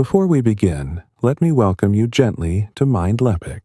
Before we begin, let me welcome you gently to Mindleapic.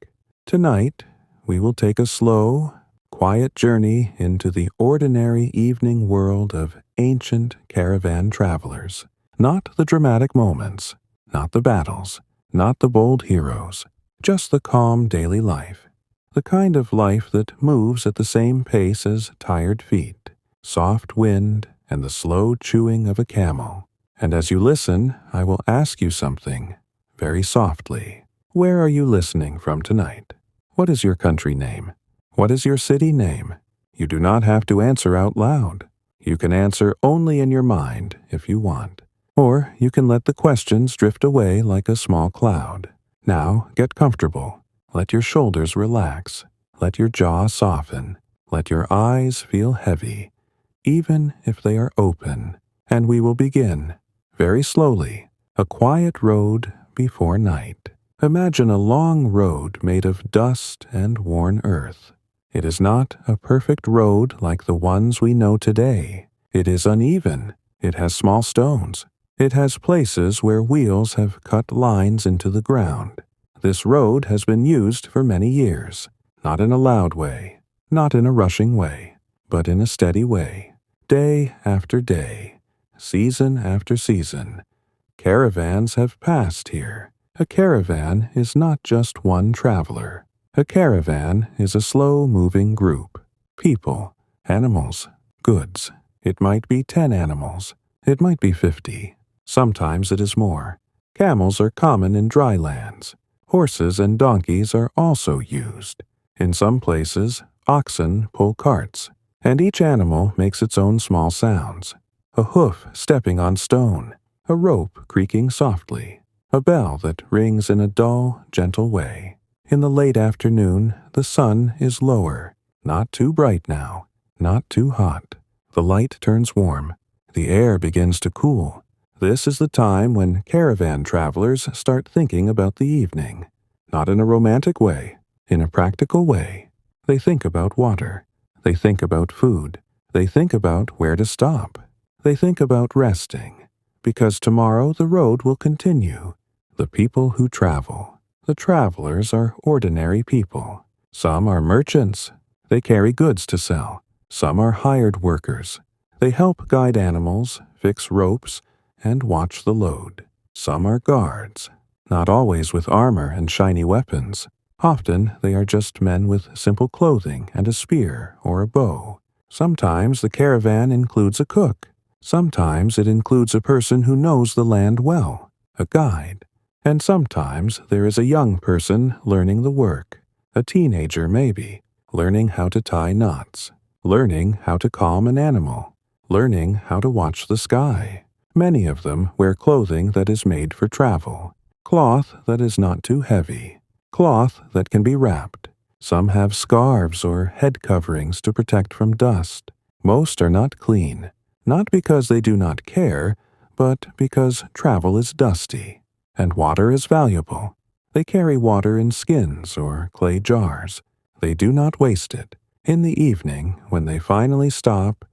Tonight, we will take a slow, quiet journey into the ordinary evening world of ancient caravan travelers. Not the dramatic moments, not the battles, not the bold heroes, just the calm daily life. The kind of life that moves at the same pace as tired feet, soft wind, and the slow chewing of a camel. And as you listen, I will ask you something, very softly. Where are you listening from tonight? What is your country name? What is your city name? You do not have to answer out loud. You can answer only in your mind if you want. Or you can let the questions drift away like a small cloud. Now, get comfortable. Let your shoulders relax. Let your jaw soften. Let your eyes feel heavy, even if they are open. And we will begin. Very slowly, a quiet road before night. Imagine a long road made of dust and worn earth. It is not a perfect road like the ones we know today. It is uneven. It has small stones. It has places where wheels have cut lines into the ground. This road has been used for many years, not in a loud way, not in a rushing way, but in a steady way, day after day. Season after season, caravans have passed here. A caravan is not just one traveler. A caravan is a slow-moving group. People, animals, goods. It might be 10 animals. It might be 50. Sometimes it is more. Camels are common in dry lands. Horses and donkeys are also used. In some places, oxen pull carts, and each animal makes its own small sounds. A hoof stepping on stone, a rope creaking softly, a bell that rings in a dull, gentle way. In the late afternoon, the sun is lower, not too bright now, not too hot. The light turns warm. The air begins to cool. This is the time when caravan travelers start thinking about the evening, not in a romantic way, in a practical way. They think about water. They think about food. They think about where to stop. They think about resting, because tomorrow the road will continue. The people who travel. The travelers are ordinary people. Some are merchants. They carry goods to sell. Some are hired workers. They help guide animals, fix ropes, and watch the load. Some are guards, not always with armor and shiny weapons. Often they are just men with simple clothing and a spear or a bow. Sometimes the caravan includes a cook. Sometimes it includes a person who knows the land well, a guide. And sometimes there is a young person learning the work, a teenager maybe, learning how to tie knots, learning how to calm an animal, learning how to watch the sky. Many of them wear clothing that is made for travel, cloth that is not too heavy, cloth that can be wrapped. Some have scarves or head coverings to protect from dust. Most are not clean. Not because they do not care, but because travel is dusty, and water is valuable. They carry water in skins or clay jars. They do not waste it. In the evening, when they finally stop,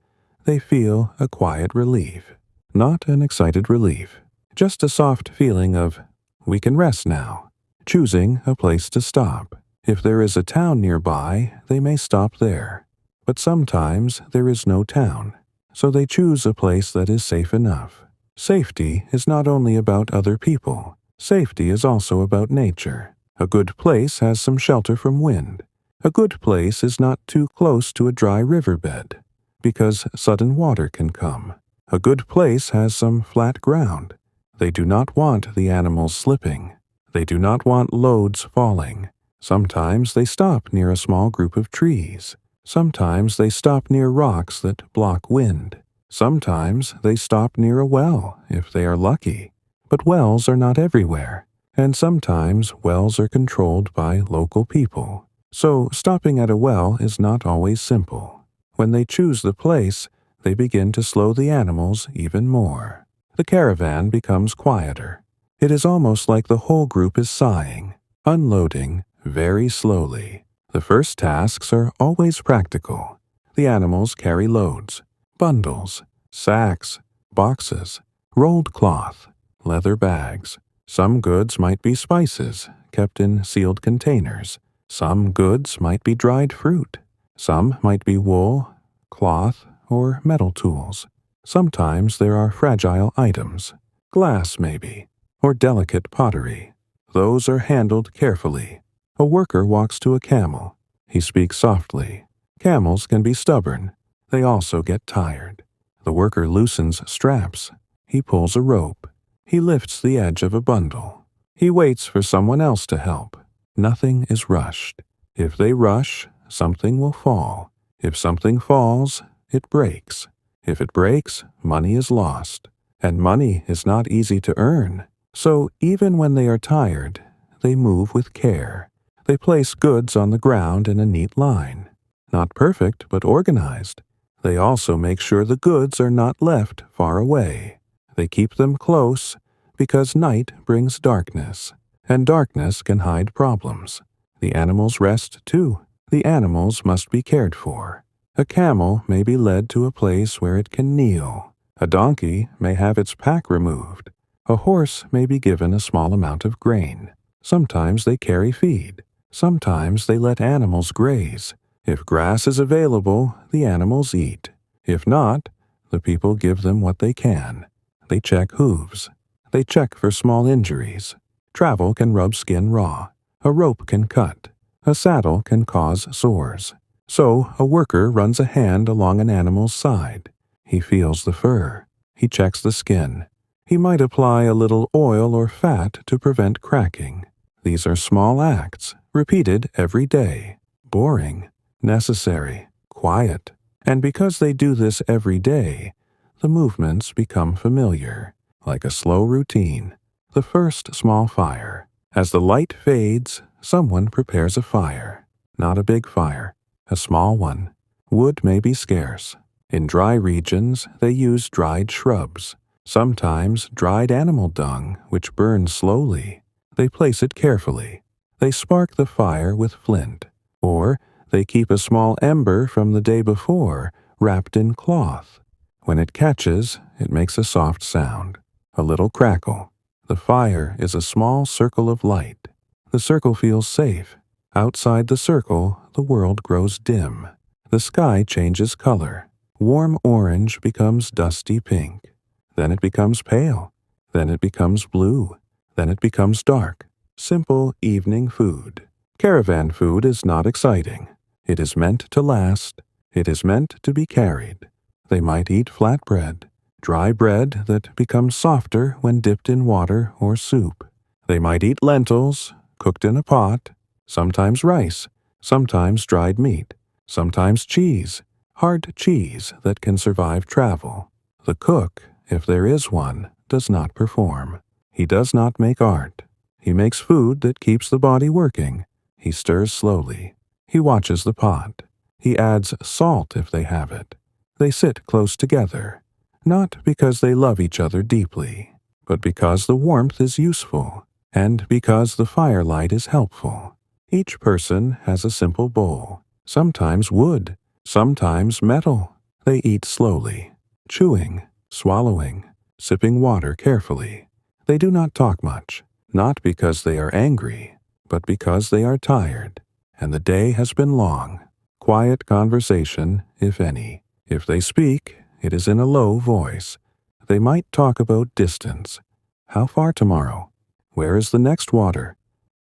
they feel a quiet relief. Not an excited relief, just a soft feeling of, we can rest now, choosing a place to stop. If there is a town nearby, they may stop there. But sometimes there is no town. So they choose a place that is safe enough. Safety is not only about other people. Safety is also about nature. A good place has some shelter from wind. A good place is not too close to a dry riverbed, because sudden water can come. A good place has some flat ground. They do not want the animals slipping. They do not want loads falling. Sometimes they stop near a small group of trees. Sometimes they stop near rocks that block wind. Sometimes they stop near a well, if they are lucky. But wells are not everywhere, and sometimes wells are controlled by local people. So stopping at a well is not always simple. When they choose the place, they begin to slow the animals even more. The caravan becomes quieter. It is almost like the whole group is sighing, unloading very slowly. The first tasks are always practical. The animals carry loads, bundles, sacks, boxes, rolled cloth, leather bags. Some goods might be spices, kept in sealed containers. Some goods might be dried fruit. Some might be wool, cloth, or metal tools. Sometimes there are fragile items, glass maybe, or delicate pottery. Those are handled carefully. A worker walks to a camel. He speaks softly. Camels can be stubborn. They also get tired. The worker loosens straps. He pulls a rope. He lifts the edge of a bundle. He waits for someone else to help. Nothing is rushed. If they rush, something will fall. If something falls, it breaks. If it breaks, money is lost. And money is not easy to earn. So even when they are tired, they move with care. They place goods on the ground in a neat line. Not perfect, but organized. They also make sure the goods are not left far away. They keep them close because night brings darkness, and darkness can hide problems. The animals rest too. The animals must be cared for. A camel may be led to a place where it can kneel. A donkey may have its pack removed. A horse may be given a small amount of grain. Sometimes they carry feed. Sometimes they let animals graze. If grass is available, the animals eat. If not, the people give them what they can. They check hooves. They check for small injuries. Travel can rub skin raw. A rope can cut. A saddle can cause sores. So a worker runs a hand along an animal's side. He feels the fur. He checks the skin. He might apply a little oil or fat to prevent cracking. These are small acts, repeated every day. Boring, necessary, quiet. And because they do this every day, the movements become familiar, like a slow routine. The first small fire. As the light fades, someone prepares a fire. Not a big fire, a small one. Wood may be scarce. In dry regions, they use dried shrubs. Sometimes dried animal dung, which burns slowly. They place it carefully. They spark the fire with flint. Or they keep a small ember from the day before wrapped in cloth. When it catches, it makes a soft sound, a little crackle. The fire is a small circle of light. The circle feels safe. Outside the circle, the world grows dim. The sky changes color. Warm orange becomes dusty pink. Then it becomes pale. Then it becomes blue. Then it becomes dark. Simple evening food. Caravan food is not exciting. It is meant to last. It is meant to be carried. They might eat flatbread, dry bread that becomes softer when dipped in water or soup. They might eat lentils, cooked in a pot, sometimes rice, sometimes dried meat, sometimes cheese, hard cheese that can survive travel. The cook, if there is one, does not perform. He does not make art. He makes food that keeps the body working. He stirs slowly. He watches the pot. He adds salt if they have it. They sit close together, not because they love each other deeply, but because the warmth is useful, and because the firelight is helpful. Each person has a simple bowl, sometimes wood, sometimes metal. They eat slowly, chewing, swallowing, sipping water carefully. They do not talk much, not because they are angry, but because they are tired, and the day has been long. Quiet conversation, if any. If they speak, it is in a low voice. They might talk about distance. How far tomorrow? Where is the next water?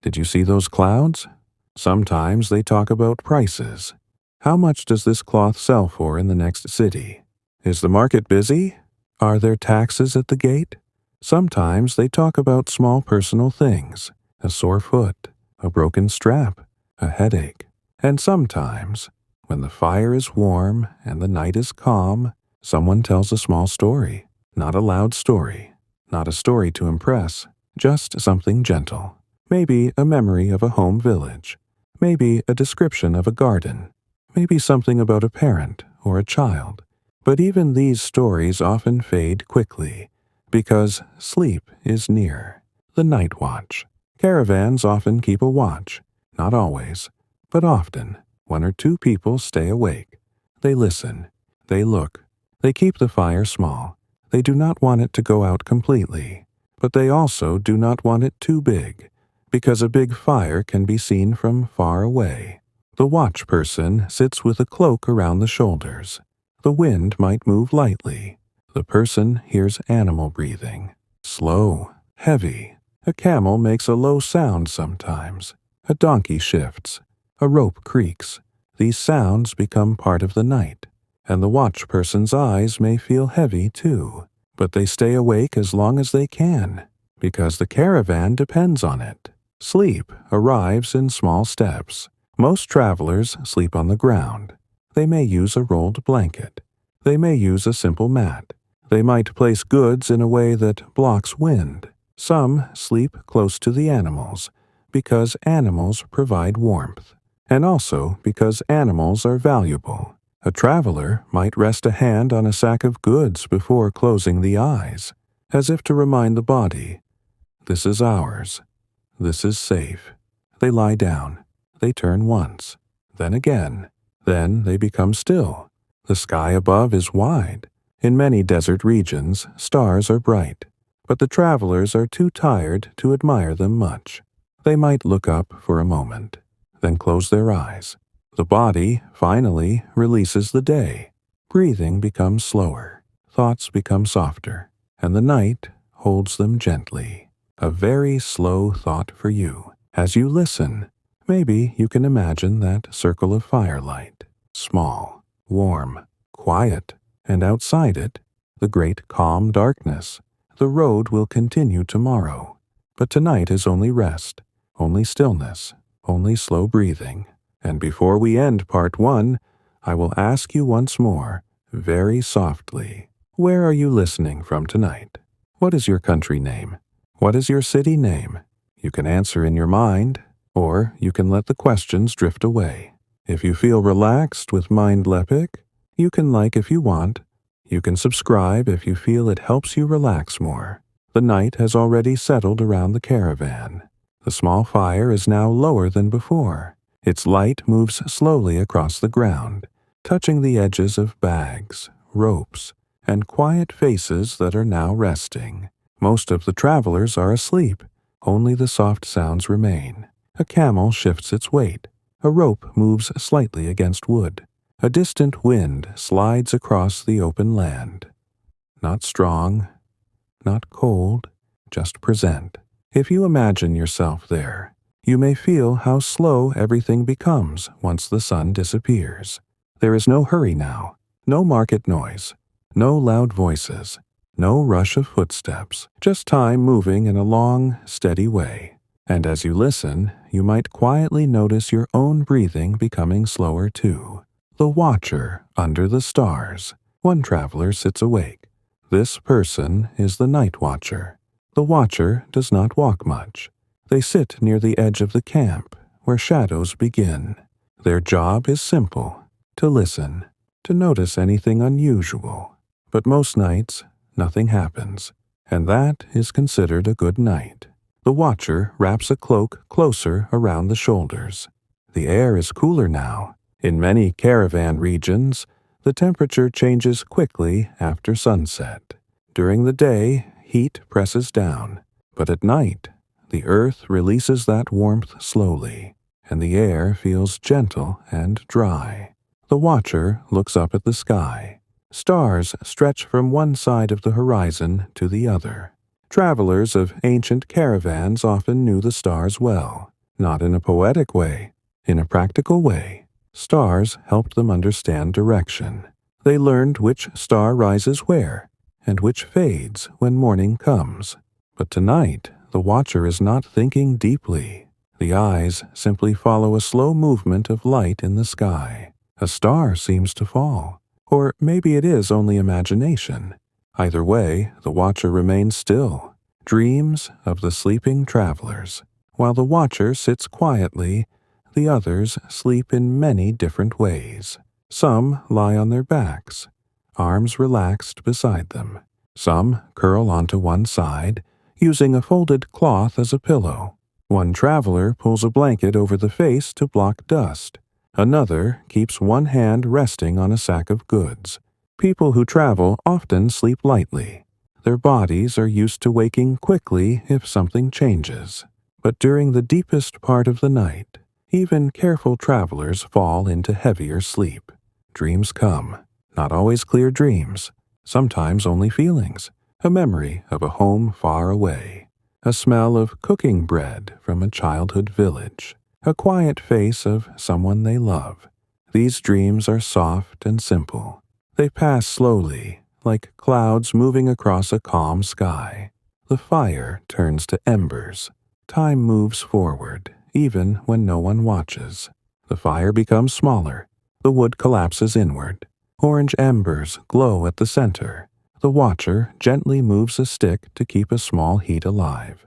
Did you see those clouds? Sometimes they talk about prices. How much does this cloth sell for in the next city? Is the market busy? Are there taxes at the gate? Sometimes they talk about small personal things, a sore foot, a broken strap, a headache. And sometimes, when the fire is warm and the night is calm, someone tells a small story, not a loud story, not a story to impress, just something gentle. Maybe a memory of a home village, maybe a description of a garden, maybe something about a parent or a child. But even these stories often fade quickly, because sleep is near. The night watch. Caravans often keep a watch, not always, but often. One or two people stay awake. They listen. They look. They keep the fire small. They do not want it to go out completely, but they also do not want it too big, because a big fire can be seen from far away. The watch person sits with a cloak around the shoulders. The wind might move lightly. The person hears animal breathing. Slow, heavy. A camel makes a low sound sometimes. A donkey shifts. A rope creaks. These sounds become part of the night, and the watch person's eyes may feel heavy too, but they stay awake as long as they can, because the caravan depends on it. Sleep arrives in small steps. Most travelers sleep on the ground. They may use a rolled blanket. They may use a simple mat. They might place goods in a way that blocks wind. Some sleep close to the animals, because animals provide warmth, and also because animals are valuable. A traveler might rest a hand on a sack of goods before closing the eyes, as if to remind the body, "This is ours. This is safe." They lie down. They turn once, then again. Then they become still. The sky above is wide. In many desert regions, stars are bright, but the travelers are too tired to admire them much. They might look up for a moment, then close their eyes. The body finally releases the day. Breathing becomes slower. Thoughts become softer, and the night holds them gently. A very slow thought for you. As you listen, maybe you can imagine that circle of firelight. Small, warm, quiet, and outside it, the great calm darkness. The road will continue tomorrow, but tonight is only rest, only stillness, only slow breathing. And before we end part 1, I will ask you once more, very softly, where are you listening from tonight? What is your country name? What is your city name? You can answer in your mind, or you can let the questions drift away. If you feel relaxed with Mindleapic, you can like if you want. You can subscribe if you feel it helps you relax more. The night has already settled around the caravan. The small fire is now lower than before. Its light moves slowly across the ground, touching the edges of bags, ropes, and quiet faces that are now resting. Most of the travelers are asleep. Only the soft sounds remain. A camel shifts its weight. A rope moves slightly against wood. A distant wind slides across the open land. Not strong, not cold, just present. If you imagine yourself there, you may feel how slow everything becomes once the sun disappears. There is no hurry now, no market noise, no loud voices, no rush of footsteps, just time moving in a long, steady way. And as you listen, you might quietly notice your own breathing becoming slower too. The watcher under the stars. One traveler sits awake. This person is the night watcher. The watcher does not walk much. They sit near the edge of the camp, where shadows begin. Their job is simple, to listen, to notice anything unusual. But most nights, nothing happens, and that is considered a good night. The watcher wraps a cloak closer around the shoulders. The air is cooler now. In many caravan regions, the temperature changes quickly after sunset. During the day, heat presses down, but at night, the earth releases that warmth slowly, and the air feels gentle and dry. The watcher looks up at the sky. Stars stretch from one side of the horizon to the other. Travelers of ancient caravans often knew the stars well, not in a poetic way, in a practical way. Stars helped them understand direction. They learned which star rises where, and which fades when morning comes. But tonight, the watcher is not thinking deeply. The eyes simply follow a slow movement of light in the sky. A star seems to fall. Or maybe it is only imagination. Either way, the watcher remains still, dreams of the sleeping travelers. While the watcher sits quietly, the others sleep in many different ways. Some lie on their backs, arms relaxed beside them. Some curl onto one side, using a folded cloth as a pillow. One traveler pulls a blanket over the face to block dust. Another keeps one hand resting on a sack of goods. People who travel often sleep lightly. Their bodies are used to waking quickly if something changes. But during the deepest part of the night, even careful travelers fall into heavier sleep. Dreams come, not always clear dreams, sometimes only feelings, a memory of a home far away, a smell of cooking bread from a childhood village, a quiet face of someone they love. These dreams are soft and simple. They pass slowly, like clouds moving across a calm sky. The fire turns to embers. Time moves forward, even when no one watches. The fire becomes smaller. The wood collapses inward. Orange embers glow at the center. The watcher gently moves a stick to keep a small heat alive.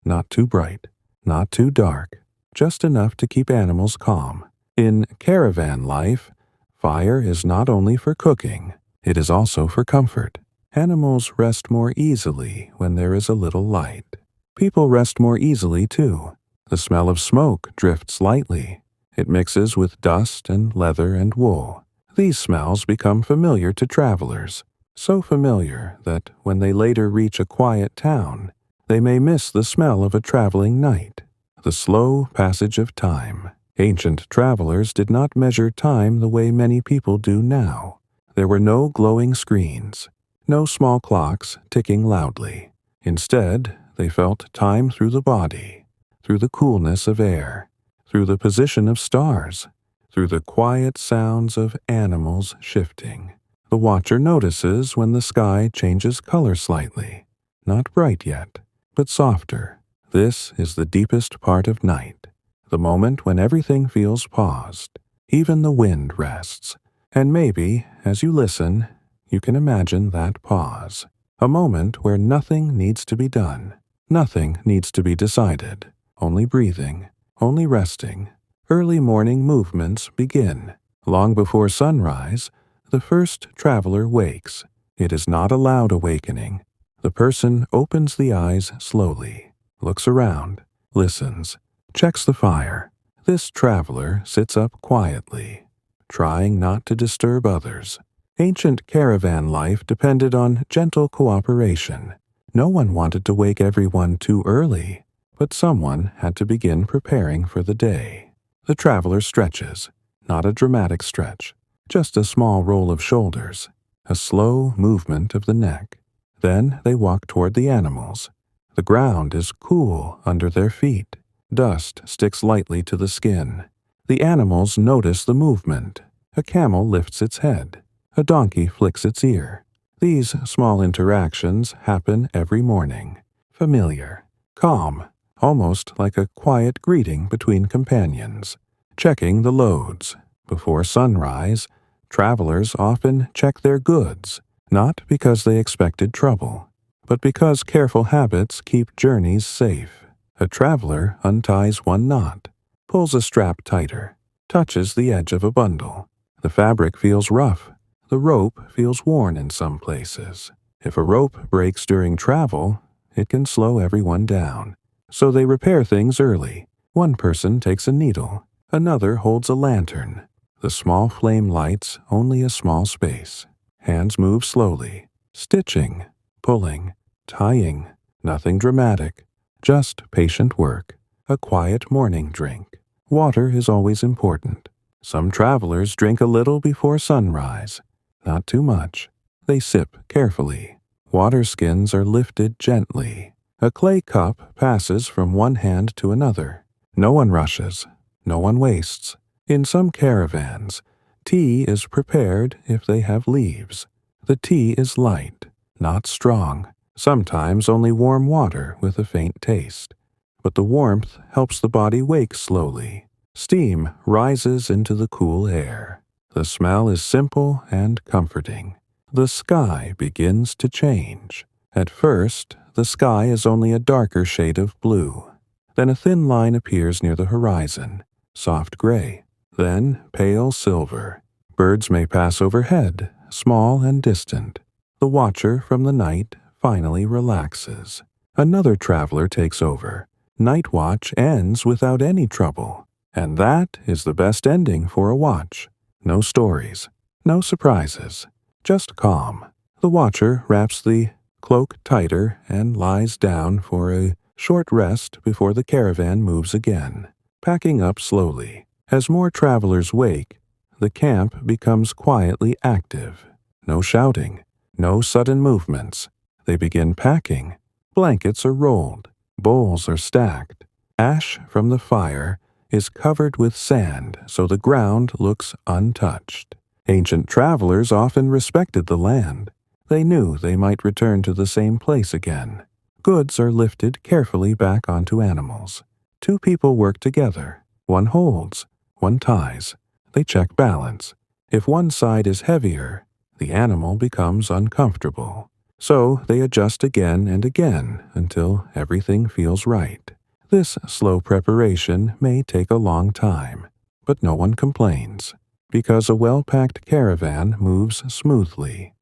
Not too bright, not too dark, just enough to keep animals calm. In caravan life, fire is not only for cooking, it is also for comfort. Animals rest more easily when there is a little light. People rest more easily, too. The smell of smoke drifts lightly. It mixes with dust and leather and wool. These smells become familiar to travelers, so familiar that when they later reach a quiet town, they may miss the smell of a traveling night. The slow passage of time. Ancient travelers did not measure time the way many people do now. There were no glowing screens, no small clocks ticking loudly. Instead, they felt time through the body, through the coolness of air, through the position of stars, through the quiet sounds of animals shifting. The watcher notices when the sky changes color slightly, not bright yet, but softer. This is the deepest part of night, the moment when everything feels paused. Even the wind rests, and maybe, as you listen, you can imagine that pause, a moment where nothing needs to be done. Nothing needs to be decided, only breathing, only resting. Early morning movements begin. Long before sunrise, the first traveler wakes. It is not a loud awakening. The person opens the eyes slowly, looks around, listens, checks the fire. This traveler sits up quietly, trying not to disturb others. Ancient caravan life depended on gentle cooperation. No one wanted to wake everyone too early, but someone had to begin preparing for the day. The traveler stretches, not a dramatic stretch, just a small roll of shoulders, a slow movement of the neck. Then they walk toward the animals. The ground is cool under their feet. Dust sticks lightly to the skin. The animals notice the movement. A camel lifts its head. A donkey flicks its ear. These small interactions happen every morning. Familiar, calm, almost like a quiet greeting between companions. Checking the loads. Before sunrise, travelers often check their goods, not because they expected trouble, but because careful habits keep journeys safe. A traveler unties one knot, pulls a strap tighter, touches the edge of a bundle. The fabric feels rough. The rope feels worn in some places. If a rope breaks during travel, it can slow everyone down. So they repair things early. One person takes a needle. Another holds a lantern. The small flame lights only a small space. Hands move slowly. Stitching, pulling, tying. Nothing dramatic. Just patient work. A quiet morning drink. Water is always important. Some travelers drink a little before sunrise. Not too much. They sip carefully. Water skins are lifted gently. A clay cup passes from one hand to another. No one rushes. No one wastes. In some caravans, tea is prepared if they have leaves. The tea is light, not strong. Sometimes only warm water with a faint taste. But the warmth helps the body wake slowly. Steam rises into the cool air. The smell is simple and comforting. The sky begins to change. At first, the sky is only a darker shade of blue. Then a thin line appears near the horizon, soft gray. Then pale silver. Birds may pass overhead, small and distant. The watcher from the night finally relaxes. Another traveler takes over. Night watch ends without any trouble. And that is the best ending for a watch. No stories, no surprises, just calm. The watcher wraps the cloak tighter, and lies down for a short rest before the caravan moves again, packing up slowly. As more travelers wake, the camp becomes quietly active. No shouting, no sudden movements. They begin packing. Blankets are rolled, bowls are stacked. Ash from the fire is covered with sand so the ground looks untouched. Ancient travelers often respected the land. They knew they might return to the same place again. Goods are lifted carefully back onto animals. Two people work together. One holds, one ties. They check balance. If one side is heavier, the animal becomes uncomfortable. So they adjust again and again until everything feels right. This slow preparation may take a long time, but no one complains, because a well-packed caravan moves smoothly.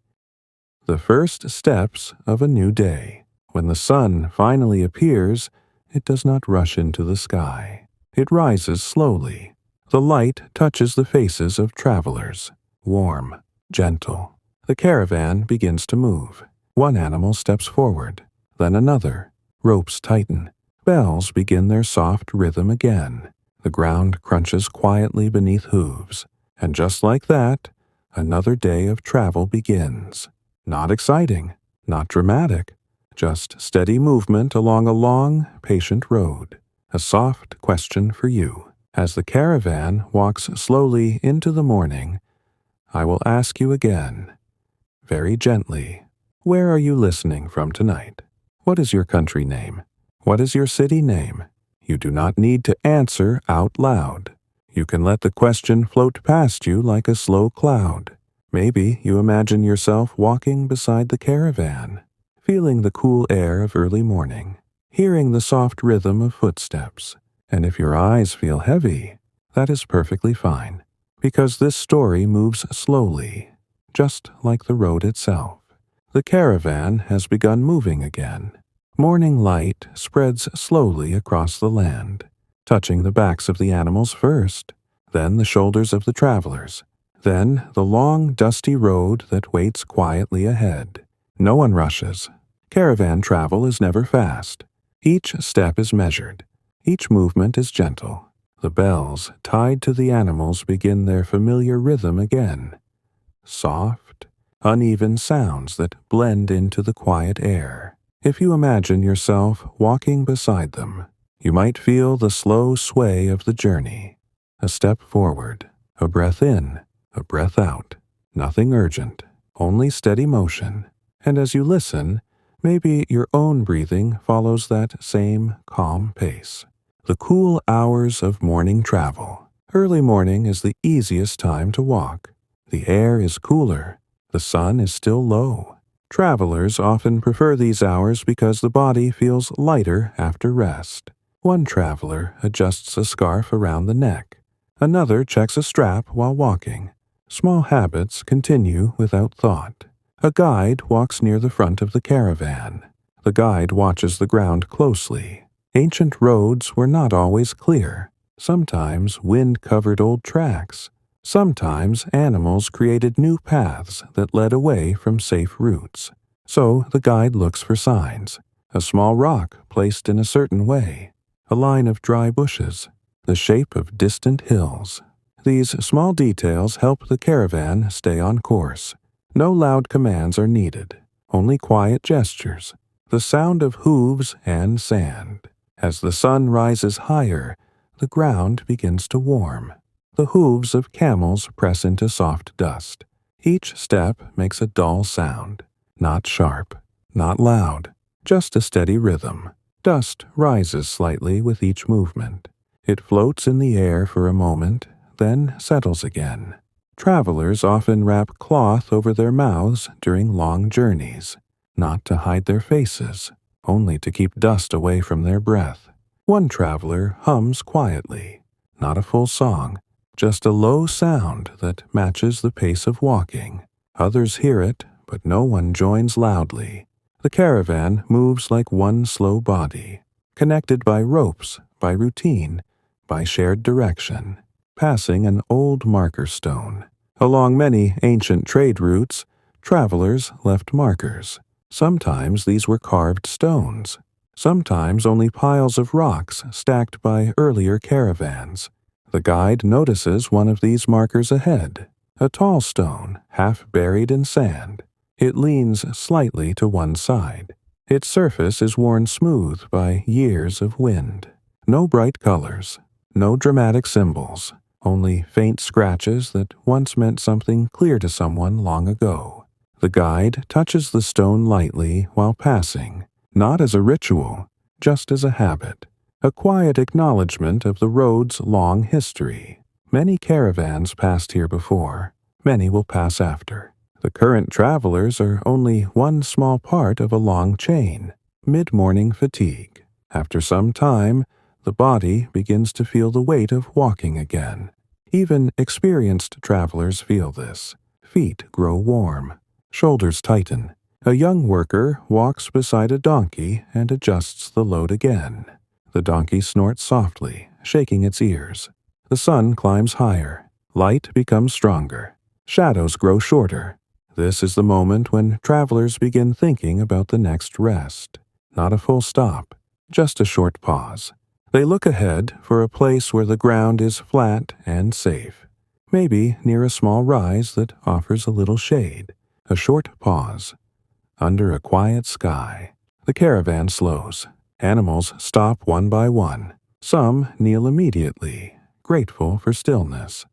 The first steps of a new day. When the sun finally appears, it does not rush into the sky. It rises slowly. The light touches the faces of travelers, warm, gentle. The caravan begins to move. One animal steps forward, then another. Ropes tighten. Bells begin their soft rhythm again. The ground crunches quietly beneath hooves. And just like that, another day of travel begins. Not exciting, not dramatic, just steady movement along a long, patient road. A soft question for you. As the caravan walks slowly into the morning, I will ask you again, very gently, where are you listening from tonight? What is your country name? What is your city name? You do not need to answer out loud. You can let the question float past you like a slow cloud. Maybe you imagine yourself walking beside the caravan, feeling the cool air of early morning, hearing the soft rhythm of footsteps. And if your eyes feel heavy, that is perfectly fine, because this story moves slowly, just like the road itself. The caravan has begun moving again. Morning light spreads slowly across the land, touching the backs of the animals first, then the shoulders of the travelers, then the long, dusty road that waits quietly ahead. No one rushes. Caravan travel is never fast. Each step is measured. Each movement is gentle. The bells tied to the animals begin their familiar rhythm again. Soft, uneven sounds that blend into the quiet air. If you imagine yourself walking beside them, you might feel the slow sway of the journey. A step forward, a breath in, a breath out. Nothing urgent, only steady motion. And as you listen, maybe your own breathing follows that same calm pace. The cool hours of morning travel. Early morning is the easiest time to walk. The air is cooler. The sun is still low. Travelers often prefer these hours because the body feels lighter after rest. One traveler adjusts a scarf around the neck. Another checks a strap while walking. Small habits continue without thought. A guide walks near the front of the caravan. The guide watches the ground closely. Ancient roads were not always clear. Sometimes wind covered old tracks. Sometimes animals created new paths that led away from safe routes. So the guide looks for signs. A small rock placed in a certain way. A line of dry bushes. The shape of distant hills. These small details help the caravan stay on course. No loud commands are needed. Only quiet gestures. The sound of hooves and sand. As the sun rises higher, the ground begins to warm. The hooves of camels press into soft dust. Each step makes a dull sound. Not sharp, not loud, just a steady rhythm. Dust rises slightly with each movement. It floats in the air for a moment, then settles again. Travelers often wrap cloth over their mouths during long journeys, not to hide their faces, only to keep dust away from their breath. One traveler hums quietly, not a full song, just a low sound that matches the pace of walking. Others hear it, but no one joins loudly. The caravan moves like one slow body, connected by ropes, by routine, by shared direction, passing an old marker stone. Along many ancient trade routes, travelers left markers. Sometimes these were carved stones. Sometimes only piles of rocks stacked by earlier caravans. The guide notices one of these markers ahead, a tall stone half buried in sand. It leans slightly to one side. Its surface is worn smooth by years of wind. No bright colors, no dramatic symbols, only faint scratches that once meant something clear to someone long ago. The guide touches the stone lightly while passing, not as a ritual, just as a habit, a quiet acknowledgement of the road's long history. Many caravans passed here before, many will pass after. The current travelers are only one small part of a long chain, mid-morning fatigue. After some time, the body begins to feel the weight of walking again. Even experienced travelers feel this. Feet grow warm. Shoulders tighten. A young worker walks beside a donkey and adjusts the load again. The donkey snorts softly, shaking its ears. The sun climbs higher. Light becomes stronger. Shadows grow shorter. This is the moment when travelers begin thinking about the next rest. Not a full stop, just a short pause. They look ahead for a place where the ground is flat and safe. Maybe near a small rise that offers a little shade. A short pause. Under a quiet sky, the caravan slows. Animals stop one by one. Some kneel immediately, grateful for stillness.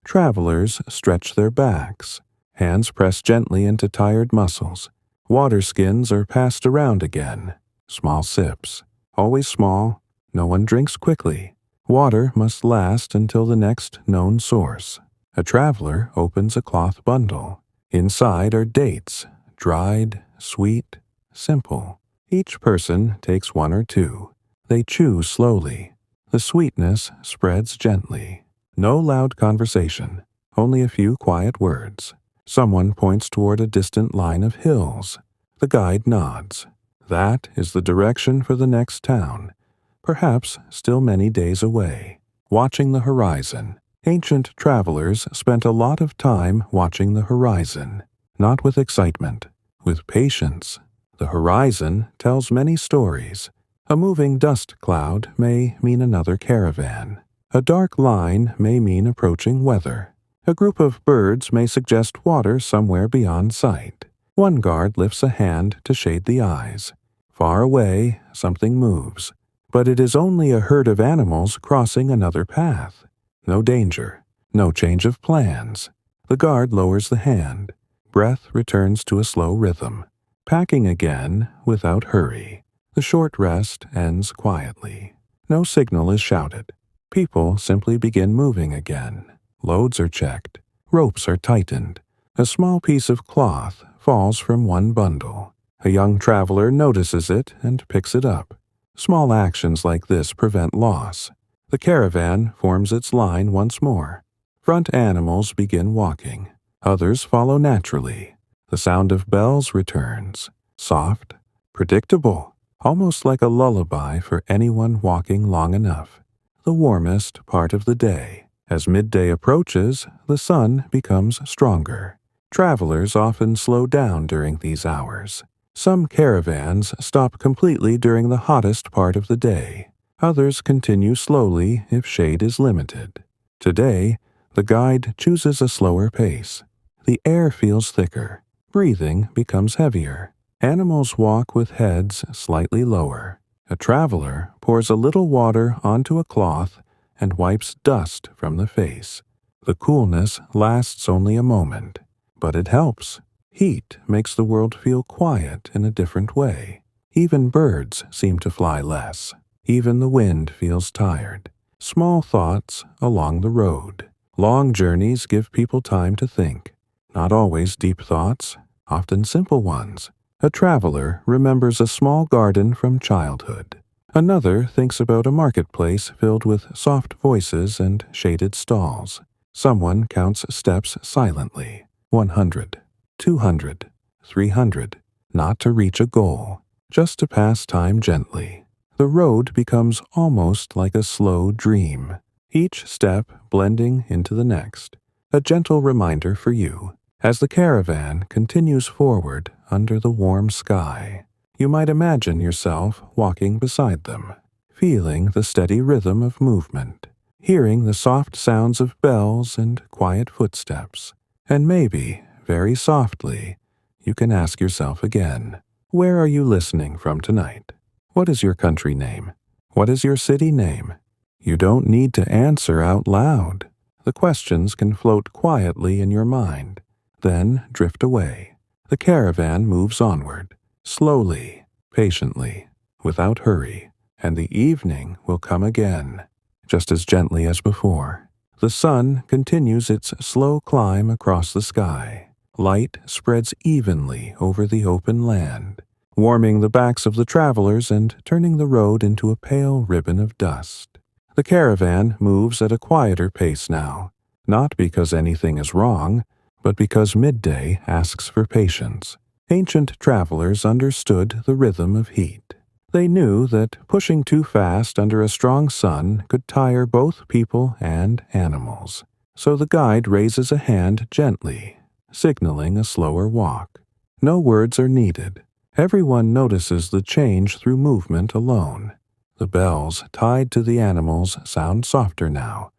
Travelers stretch their backs. Hands press gently into tired muscles. Water skins are passed around again. Small sips. Always small. No one drinks quickly. Water must last until the next known source. A traveler opens a cloth bundle. Inside are dates, dried, sweet, simple. Each person takes one or two. They chew slowly. The sweetness spreads gently. No loud conversation, only a few quiet words. Someone points toward a distant line of hills. The guide nods. That is the direction for the next town. Perhaps still many days away. Watching the horizon. Ancient travelers spent a lot of time watching the horizon, not with excitement, with patience. The horizon tells many stories. A moving dust cloud may mean another caravan. A dark line may mean approaching weather. A group of birds may suggest water somewhere beyond sight. One guard lifts a hand to shade the eyes. Far away, something moves. But it is only a herd of animals crossing another path. No danger, no change of plans. The guard lowers the hand. Breath returns to a slow rhythm. Packing again without hurry. The short rest ends quietly. No signal is shouted. People simply begin moving again. Loads are checked. Ropes are tightened. A small piece of cloth falls from one bundle. A young traveler notices it and picks it up. Small actions like this prevent loss. The caravan forms its line once more. Front animals begin walking. Others follow naturally. The sound of bells returns. Soft, predictable, almost like a lullaby for anyone walking long enough. The warmest part of the day. As midday approaches, the sun becomes stronger. Travelers often slow down during these hours. Some caravans stop completely during the hottest part of the day. Others continue slowly if shade is limited. Today, the guide chooses a slower pace. The air feels thicker. Breathing becomes heavier. Animals walk with heads slightly lower. A traveler pours a little water onto a cloth and wipes dust from the face. The coolness lasts only a moment, but it helps. Heat makes the world feel quiet in a different way. Even birds seem to fly less. Even the wind feels tired. Small thoughts along the road. Long journeys give people time to think. Not always deep thoughts, often simple ones. A traveler remembers a small garden from childhood. Another thinks about a marketplace filled with soft voices and shaded stalls. Someone counts steps silently. 100, 200, 300. Not to reach a goal, just to pass time gently. The road becomes almost like a slow dream, each step blending into the next. A gentle reminder for you. As the caravan continues forward under the warm sky, you might imagine yourself walking beside them, feeling the steady rhythm of movement, hearing the soft sounds of bells and quiet footsteps, and maybe, very softly, you can ask yourself again, where are you listening from tonight? What is your country name? What is your city name? You don't need to answer out loud. The questions can float quietly in your mind, then drift away. The caravan moves onward, slowly, patiently, without hurry, and the evening will come again, just as gently as before. The sun continues its slow climb across the sky. Light spreads evenly over the open land, warming the backs of the travelers and turning the road into a pale ribbon of dust. The caravan moves at a quieter pace now, not because anything is wrong, but because midday asks for patience. Ancient travelers understood the rhythm of heat. They knew that pushing too fast under a strong sun could tire both people and animals. So the guide raises a hand gently, signaling a slower walk. No words are needed. Everyone notices the change through movement alone. The bells tied to the animals sound softer now,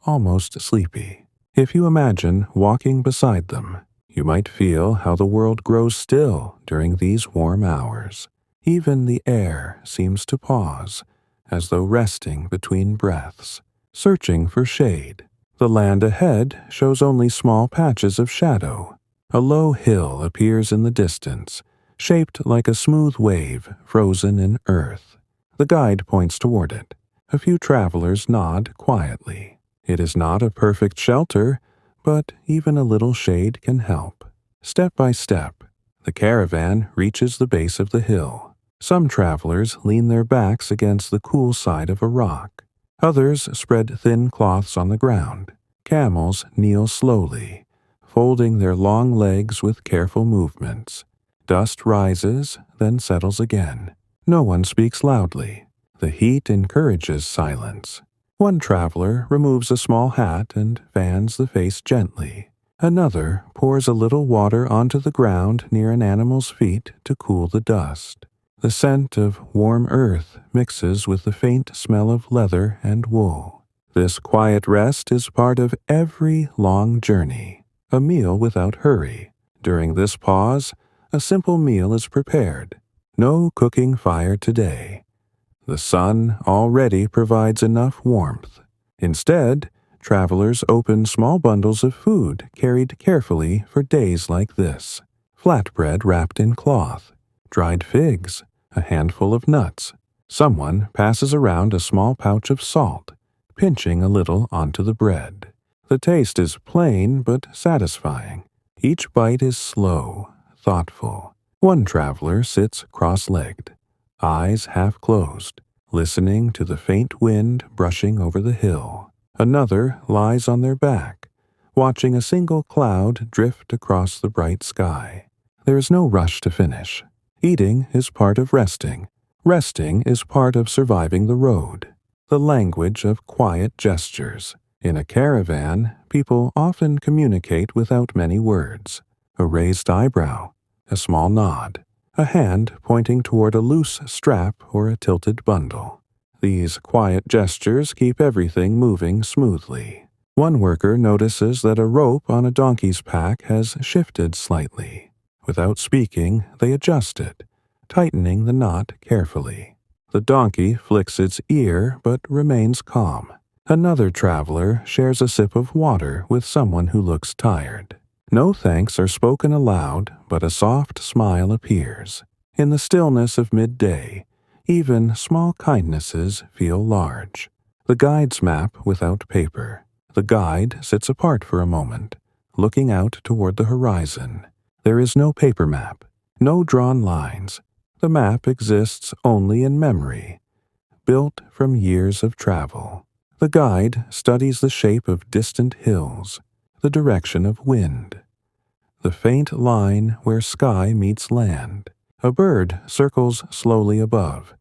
almost sleepy. If you imagine walking beside them, you might feel how the world grows still during these warm hours. Even the air seems to pause, as though resting between breaths, searching for shade. The land ahead shows only small patches of shadow. A low hill appears in the distance, shaped like a smooth wave frozen in earth. The guide points toward it. A few travelers nod quietly. It is not a perfect shelter, but even a little shade can help. Step by step, the caravan reaches the base of the hill. Some travelers lean their backs against the cool side of a rock. Others spread thin cloths on the ground. Camels kneel slowly, folding their long legs with careful movements. Dust rises, then settles again. No one speaks loudly. The heat encourages silence. One traveler removes a small hat and fans the face gently. Another pours a little water onto the ground near an animal's feet to cool the dust. The scent of warm earth mixes with the faint smell of leather and wool. This quiet rest is part of every long journey, a meal without hurry. During this pause, a simple meal is prepared. No cooking fire today. The sun already provides enough warmth. Instead, travelers open small bundles of food carried carefully for days like this. Flatbread wrapped in cloth, dried figs, a handful of nuts. Someone passes around a small pouch of salt, pinching a little onto the bread. The taste is plain but satisfying. Each bite is slow, thoughtful. One traveler sits cross-legged, eyes half closed, listening to the faint wind brushing over the hill. Another lies on their back, watching a single cloud drift across the bright sky. There is no rush to finish. Eating is part of resting. Resting is part of surviving the road. The language of quiet gestures. In a caravan, people often communicate without many words. A raised eyebrow, a small nod, a hand pointing toward a loose strap or a tilted bundle. These quiet gestures keep everything moving smoothly. One worker notices that a rope on a donkey's pack has shifted slightly. Without speaking, they adjust it, tightening the knot carefully. The donkey flicks its ear but remains calm. Another traveler shares a sip of water with someone who looks tired. No thanks are spoken aloud, but a soft smile appears. In the stillness of midday, even small kindnesses feel large. The guide's map without paper. The guide sits apart for a moment, looking out toward the horizon. There is no paper map, no drawn lines. The map exists only in memory, built from years of travel. The guide studies the shape of distant hills, the direction of wind, the faint line where sky meets land. A bird circles slowly above,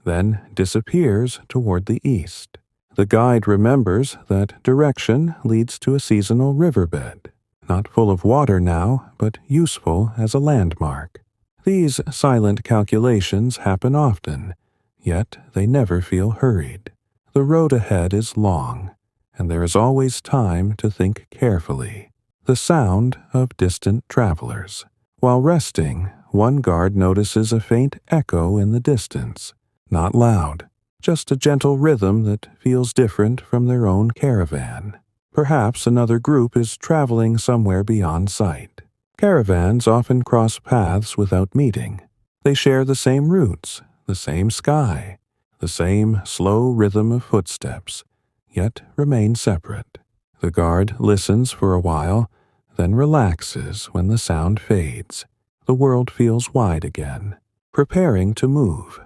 then disappears toward the east. The guide remembers that direction leads to a seasonal riverbed. not full of water now, but useful as a landmark. These silent calculations happen often, yet they never feel hurried. The road ahead is long, and there is always time to think carefully. The sound of distant travelers. While resting, one guard notices a faint echo in the distance. Not loud, just a gentle rhythm that feels different from their own caravan. Perhaps another group is traveling somewhere beyond sight. Caravans often cross paths without meeting. They share the same routes, the same sky, the same slow rhythm of footsteps, yet remain separate. The guard listens for a while, then relaxes when the sound fades. The world feels wide again, preparing to move.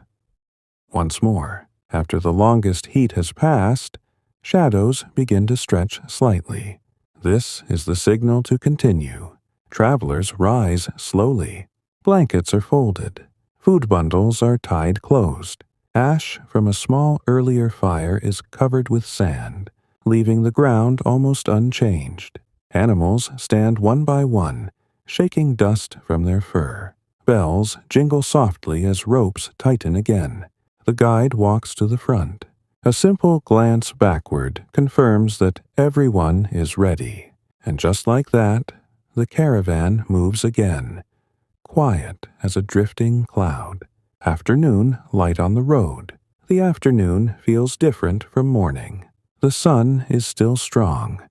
Once more, after the longest heat has passed, shadows begin to stretch slightly. This is the signal to continue. Travelers rise slowly. Blankets are folded. Food bundles are tied closed. Ash from a small earlier fire is covered with sand, leaving the ground almost unchanged. Animals stand one by one, shaking dust from their fur. Bells jingle softly as ropes tighten again. The guide walks to the front. A simple glance backward confirms that everyone is ready. And just like that, the caravan moves again, quiet as a drifting cloud. Afternoon light on the road. The afternoon feels different from morning. The sun is still strong,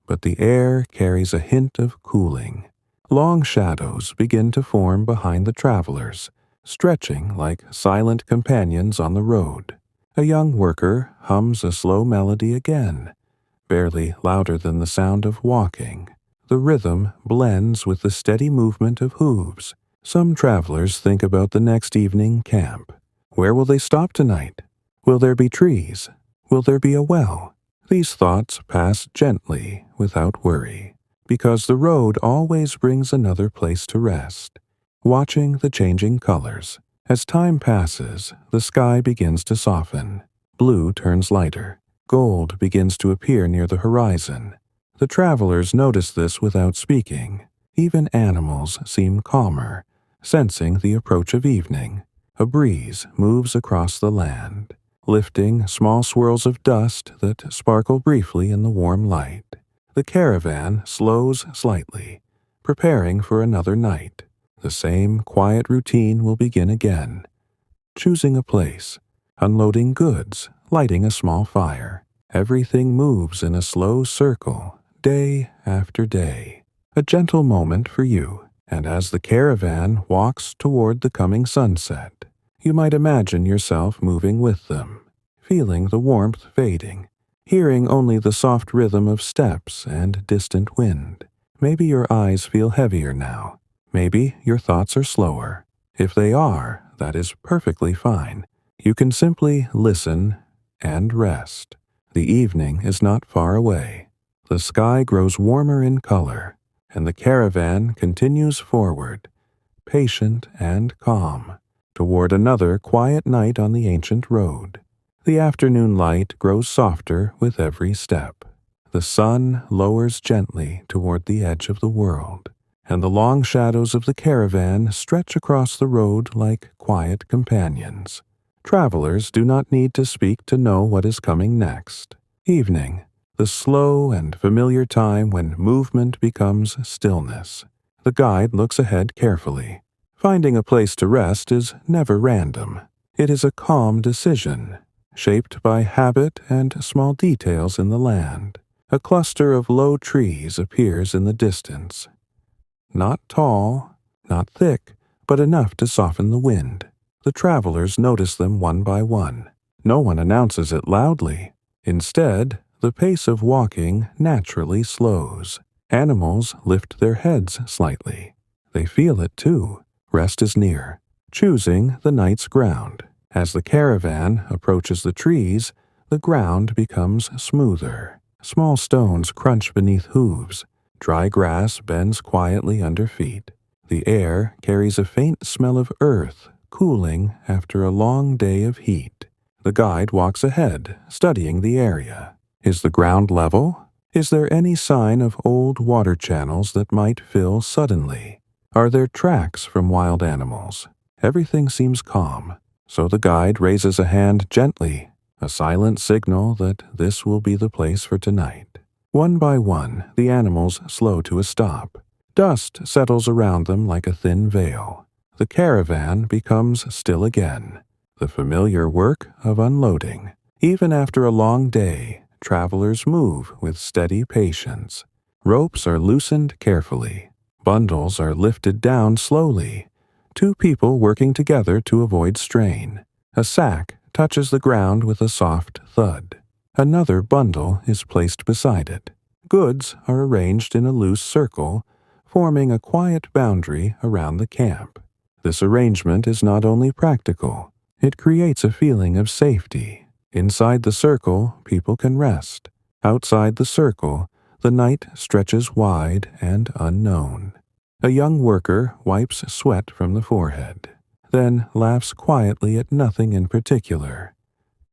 but the air carries a hint of cooling. Long shadows begin to form behind the travelers, stretching like silent companions on the road. A young worker hums a slow melody again, barely louder than the sound of walking. The rhythm blends with the steady movement of hooves. Some travelers think about the next evening camp. Where will they stop tonight? Will there be trees? Will there be a well? These thoughts pass gently, without worry, because the road always brings another place to rest. Watching the changing colors. As time passes, the sky begins to soften. Blue turns lighter. Gold begins to appear near the horizon. The travelers notice this without speaking. Even animals seem calmer, sensing the approach of evening. A breeze moves across the land, lifting small swirls of dust that sparkle briefly in the warm light. The caravan slows slightly, preparing for another night. The same quiet routine will begin again. Choosing a place, unloading goods, lighting a small fire. Everything moves in a slow circle, day after day. A gentle moment for you, and as the caravan walks toward the coming sunset, you might imagine yourself moving with them, feeling the warmth fading, hearing only the soft rhythm of steps and distant wind. Maybe your eyes feel heavier now. Maybe your thoughts are slower. If they are, that is perfectly fine. You can simply listen and rest. The evening is not far away. The sky grows warmer in color, and the caravan continues forward, patient and calm, toward another quiet night on the ancient road. The afternoon light grows softer with every step. The sun lowers gently toward the edge of the world, and the long shadows of the caravan stretch across the road like quiet companions. Travelers do not need to speak to know what is coming next. Evening, the slow and familiar time when movement becomes stillness. The guide looks ahead carefully. Finding a place to rest is never random. It is a calm decision, shaped by habit and small details in the land. A cluster of low trees appears in the distance. Not tall, not thick, but enough to soften the wind. The travelers notice them one by one. No one announces it loudly. Instead, the pace of walking naturally slows. Animals lift their heads slightly. They feel it too. Rest is near, choosing the night's ground. As the caravan approaches the trees, the ground becomes smoother. Small stones crunch beneath hooves. Dry grass bends quietly under feet. The air carries a faint smell of earth, cooling after a long day of heat. The guide walks ahead, studying the area. Is the ground level? Is there any sign of old water channels that might fill suddenly? Are there tracks from wild animals? Everything seems calm, so the guide raises a hand gently, a silent signal that this will be the place for tonight. One by one, the animals slow to a stop. Dust settles around them like a thin veil. The caravan becomes still again, the familiar work of unloading. Even after a long day, travelers move with steady patience. Ropes are loosened carefully. Bundles are lifted down slowly. Two people working together to avoid strain. A sack touches the ground with a soft thud. Another bundle is placed beside it. Goods are arranged in a loose circle, forming a quiet boundary around the camp. This arrangement is not only practical, it creates a feeling of safety. Inside the circle, people can rest. Outside the circle, the night stretches wide and unknown. A young worker wipes sweat from the forehead, then laughs quietly at nothing in particular.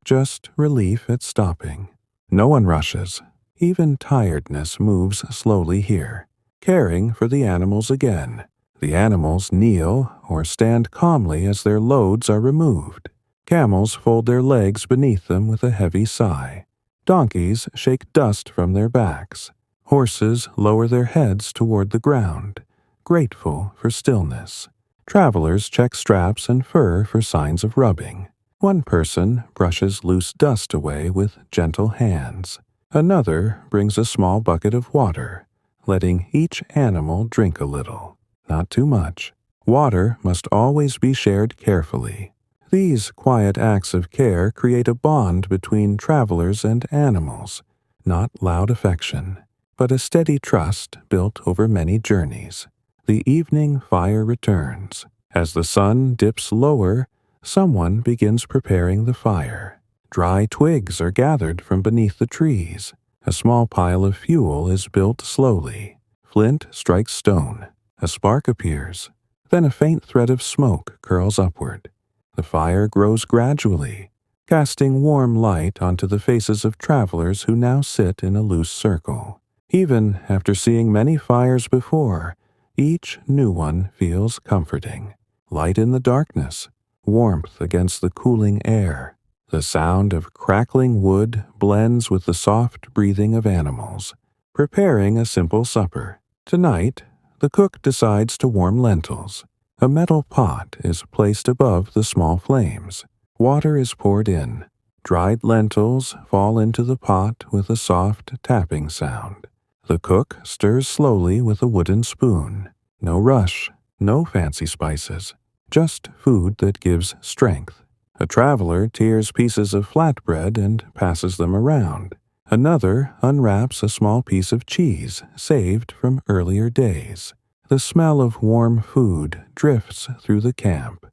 Just relief at stopping. No one rushes. Even tiredness moves slowly here, caring for the animals again. The animals kneel or stand calmly as their loads are removed. Camels fold their legs beneath them with a heavy sigh. Donkeys shake dust from their backs. Horses lower their heads toward the ground, grateful for stillness. Travelers check straps and fur for signs of rubbing. One person brushes loose dust away with gentle hands. Another brings a small bucket of water, letting each animal drink a little. Not too much. Water must always be shared carefully. These quiet acts of care create a bond between travelers and animals, not loud affection, but a steady trust built over many journeys. The evening fire returns. As the sun dips lower, someone begins preparing the fire. Dry twigs are gathered from beneath the trees. A small pile of fuel is built slowly. Flint strikes stone. A spark appears. Then a faint thread of smoke curls upward. The fire grows gradually, casting warm light onto the faces of travelers who now sit in a loose circle. Even after seeing many fires before, each new one feels comforting. Light in the darkness, warmth against the cooling air. The sound of crackling wood blends with the soft breathing of animals, preparing a simple supper. Tonight, the cook decides to warm lentils. A metal pot is placed above the small flames. Water is poured in. Dried lentils fall into the pot with a soft tapping sound. The cook stirs slowly with a wooden spoon. No rush, no fancy spices, just food that gives strength. A traveler tears pieces of flatbread and passes them around. Another unwraps a small piece of cheese saved from earlier days. The smell of warm food drifts through the camp,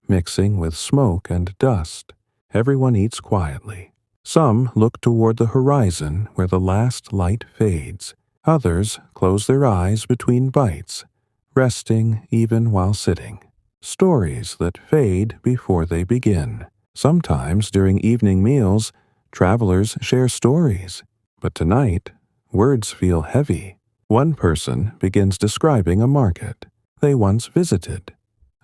mixing with smoke and dust. Everyone eats quietly. Some look toward the horizon where the last light fades. Others close their eyes between bites, resting even while sitting. Stories that fade before they begin. Sometimes during evening meals, travelers share stories. But tonight, words feel heavy. One person begins describing a market they once visited,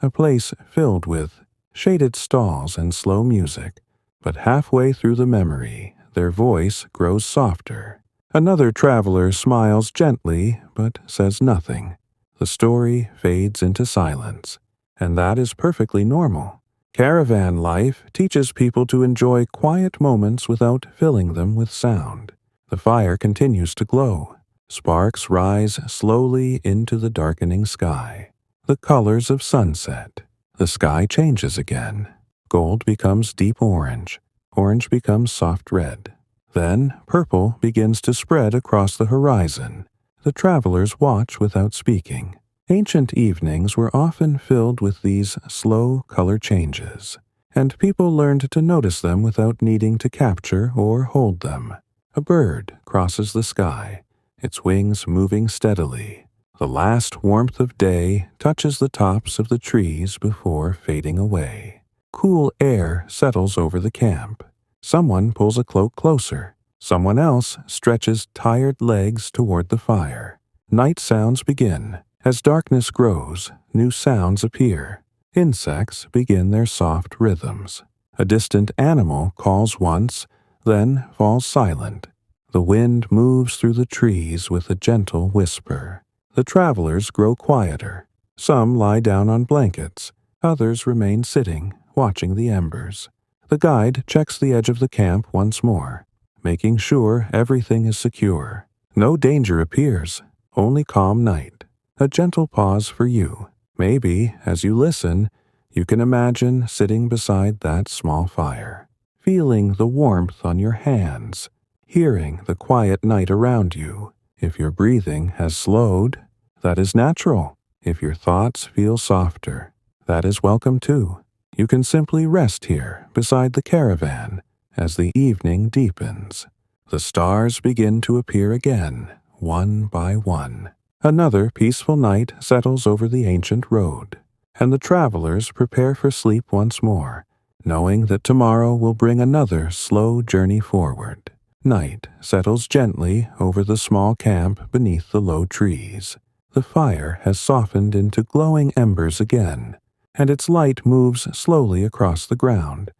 a place filled with shaded stalls and slow music. But halfway through the memory, their voice grows softer. Another traveler smiles gently but says nothing. The story fades into silence, and that is perfectly normal. Caravan life teaches people to enjoy quiet moments without filling them with sound. The fire continues to glow. Sparks rise slowly into the darkening sky. The colors of sunset. The sky changes again. Gold becomes deep orange. Orange becomes soft red. Then purple begins to spread across the horizon. The travelers watch without speaking. Ancient evenings were often filled with these slow color changes, and people learned to notice them without needing to capture or hold them. A bird crosses the sky, its wings moving steadily. The last warmth of day touches the tops of the trees before fading away. Cool air settles over the camp. Someone pulls a cloak closer. Someone else stretches tired legs toward the fire. Night sounds begin. As darkness grows, new sounds appear. Insects begin their soft rhythms. A distant animal calls once, then falls silent. The wind moves through the trees with a gentle whisper. The travelers grow quieter. Some lie down on blankets. Others remain sitting, watching the embers. The guide checks the edge of the camp once more, making sure everything is secure. No danger appears, only calm night. A gentle pause for you. Maybe, as you listen, you can imagine sitting beside that small fire, feeling the warmth on your hands, hearing the quiet night around you. If your breathing has slowed, that is natural. If your thoughts feel softer, that is welcome too. You can simply rest here beside the caravan as the evening deepens. The stars begin to appear again, one by one. Another peaceful night settles over the ancient road, and the travelers prepare for sleep once more, knowing that tomorrow will bring another slow journey forward. Night settles gently over the small camp beneath the low trees. The fire has softened into glowing embers again, and its light moves slowly across the ground,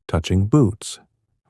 touching boots,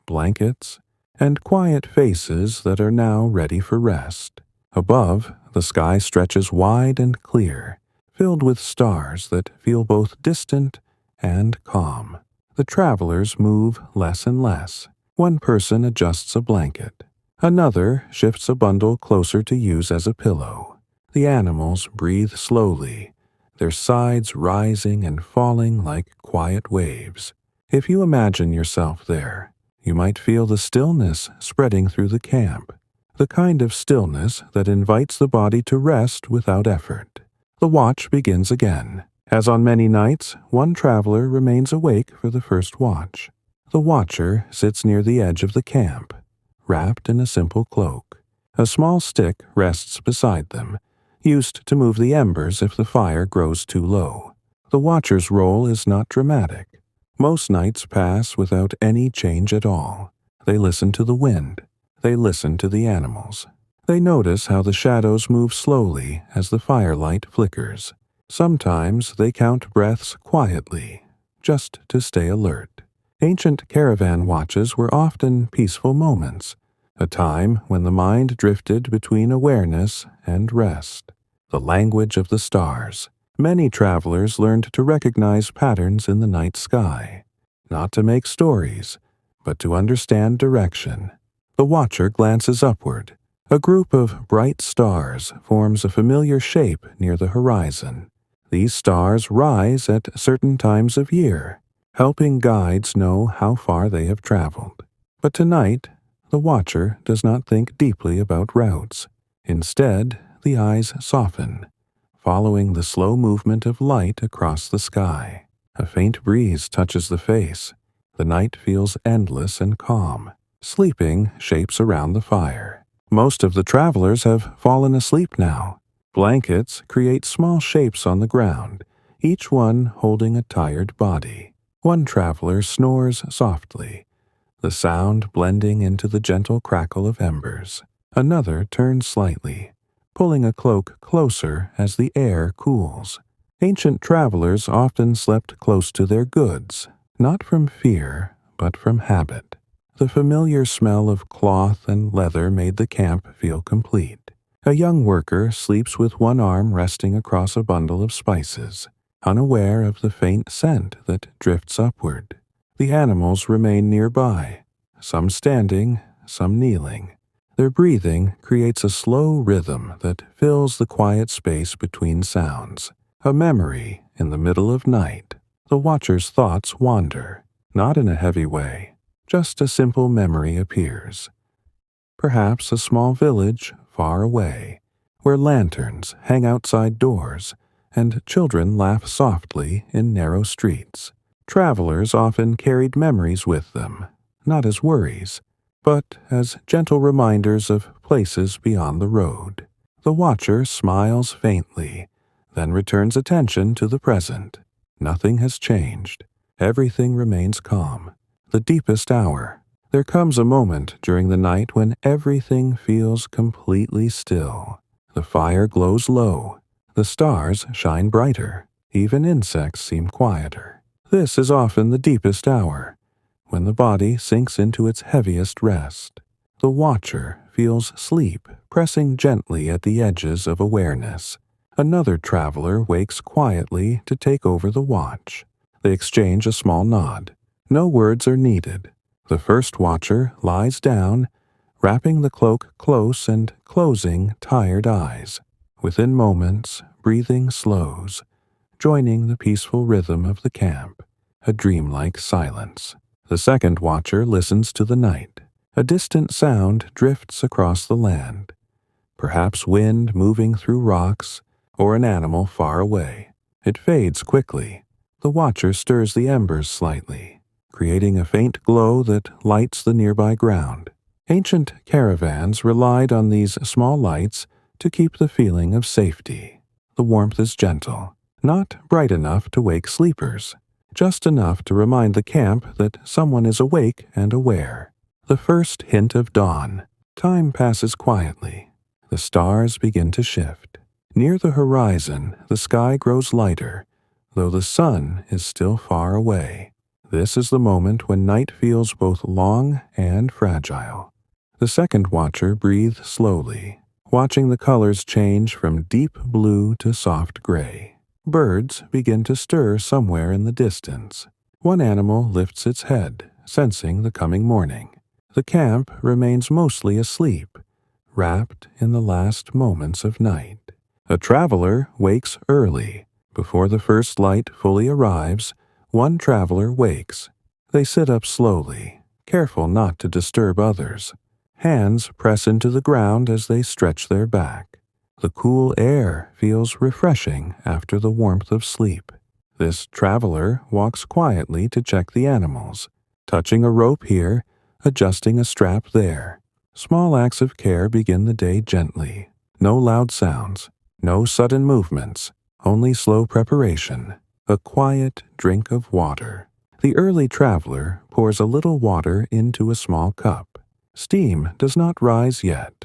blankets, and quiet faces that are now ready for rest. Above, the sky stretches wide and clear, filled with stars that feel both distant and calm. The travelers move less and less. One person adjusts a blanket. Another shifts a bundle closer to use as a pillow. The animals breathe slowly, their sides rising and falling like quiet waves. If you imagine yourself there, you might feel the stillness spreading through the camp, the kind of stillness that invites the body to rest without effort. The watch begins again. As on many nights, one traveler remains awake for the first watch. The watcher sits near the edge of the camp, wrapped in a simple cloak. A small stick rests beside them, used to move the embers if the fire grows too low. The watcher's role is not dramatic. Most nights pass without any change at all. They listen to the wind. They listen to the animals. They notice how the shadows move slowly as the firelight flickers. Sometimes they count breaths quietly, just to stay alert. Ancient caravan watches were often peaceful moments, a time when the mind drifted between awareness and rest. The language of the stars. Many travelers learned to recognize patterns in the night sky, not to make stories, but to understand direction. The watcher glances upward. A group of bright stars forms a familiar shape near the horizon. These stars rise at certain times of year, helping guides know how far they have traveled. But tonight, the watcher does not think deeply about routes. Instead, the eyes soften, following the slow movement of light across the sky. A faint breeze touches the face. The night feels endless and calm. Sleeping shapes around the fire. Most of the travelers have fallen asleep now. Blankets create small shapes on the ground, each one holding a tired body. One traveler snores softly, the sound blending into the gentle crackle of embers. Another turns slightly, pulling a cloak closer as the air cools. Ancient travelers often slept close to their goods, not from fear, but from habit. The familiar smell of cloth and leather made the camp feel complete. A young worker sleeps with one arm resting across a bundle of spices, unaware of the faint scent that drifts upward. The animals remain nearby, some standing, some kneeling. Their breathing creates a slow rhythm that fills the quiet space between sounds. A memory in the middle of night. The watcher's thoughts wander, not in a heavy way. Just a simple memory appears. Perhaps a small village far away, where lanterns hang outside doors and children laugh softly in narrow streets. Travelers often carried memories with them, not as worries, but as gentle reminders of places beyond the road. The watcher smiles faintly, then returns attention to the present. Nothing has changed. Everything remains calm. The deepest hour. There comes a moment during the night when everything feels completely still. The fire glows low, the stars shine brighter, even insects seem quieter. This is often the deepest hour, when the body sinks into its heaviest rest. The watcher feels sleep pressing gently at the edges of awareness. Another traveler wakes quietly to take over the watch. They exchange a small nod. No words are needed. The first watcher lies down, wrapping the cloak close and closing tired eyes. Within moments, breathing slows, joining the peaceful rhythm of the camp, a dreamlike silence. The second watcher listens to the night. A distant sound drifts across the land, perhaps wind moving through rocks or an animal far away. It fades quickly. The watcher stirs the embers slightly, creating a faint glow that lights the nearby ground. Ancient caravans relied on these small lights to keep the feeling of safety. The warmth is gentle, not bright enough to wake sleepers, just enough to remind the camp that someone is awake and aware. The first hint of dawn. Time passes quietly. The stars begin to shift. Near the horizon, the sky grows lighter, though the sun is still far away. This is the moment when night feels both long and fragile. The second watcher breathes slowly, watching the colors change from deep blue to soft gray. Birds begin to stir somewhere in the distance. One animal lifts its head, sensing the coming morning. The camp remains mostly asleep, wrapped in the last moments of night. A traveler wakes early. Before the first light fully arrives, one traveler wakes. They sit up slowly, careful not to disturb others. Hands press into the ground as they stretch their back. The cool air feels refreshing after the warmth of sleep. This traveler walks quietly to check the animals, touching a rope here, adjusting a strap there. Small acts of care begin the day gently. No loud sounds, no sudden movements, only slow preparation. A quiet drink of water. The early traveler pours a little water into a small cup. Steam does not rise yet.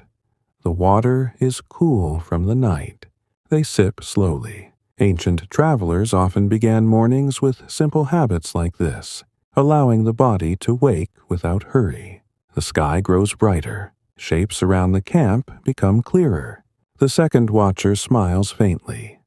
The water is cool from the night. They sip slowly. Ancient travelers often began mornings with simple habits like this, allowing the body to wake without hurry. The sky grows brighter. Shapes around the camp become clearer. The second watcher smiles faintly,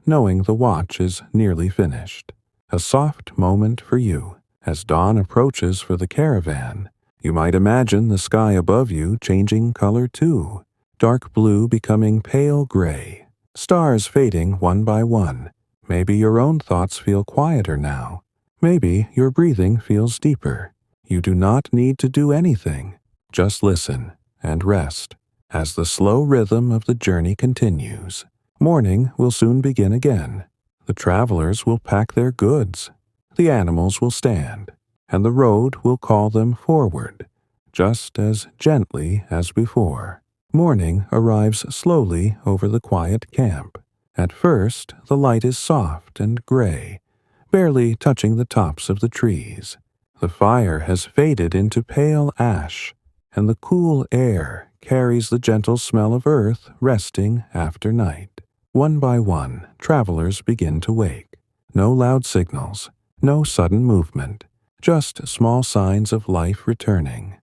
knowing the watch is nearly finished. A soft moment for you. As dawn approaches for the caravan, you might imagine the sky above you changing color too. Dark blue becoming pale gray. Stars fading one by one. Maybe your own thoughts feel quieter now. Maybe your breathing feels deeper. You do not need to do anything. Just listen and rest as the slow rhythm of the journey continues. Morning will soon begin again. The travelers will pack their goods. The animals will stand, and the road will call them forward, just as gently as before. Morning arrives slowly over the quiet camp. At first, the light is soft and gray, barely touching the tops of the trees. The fire has faded into pale ash, and the cool air carries the gentle smell of earth resting after night. One by one, travelers begin to wake. No loud signals, no sudden movement, just small signs of life returning.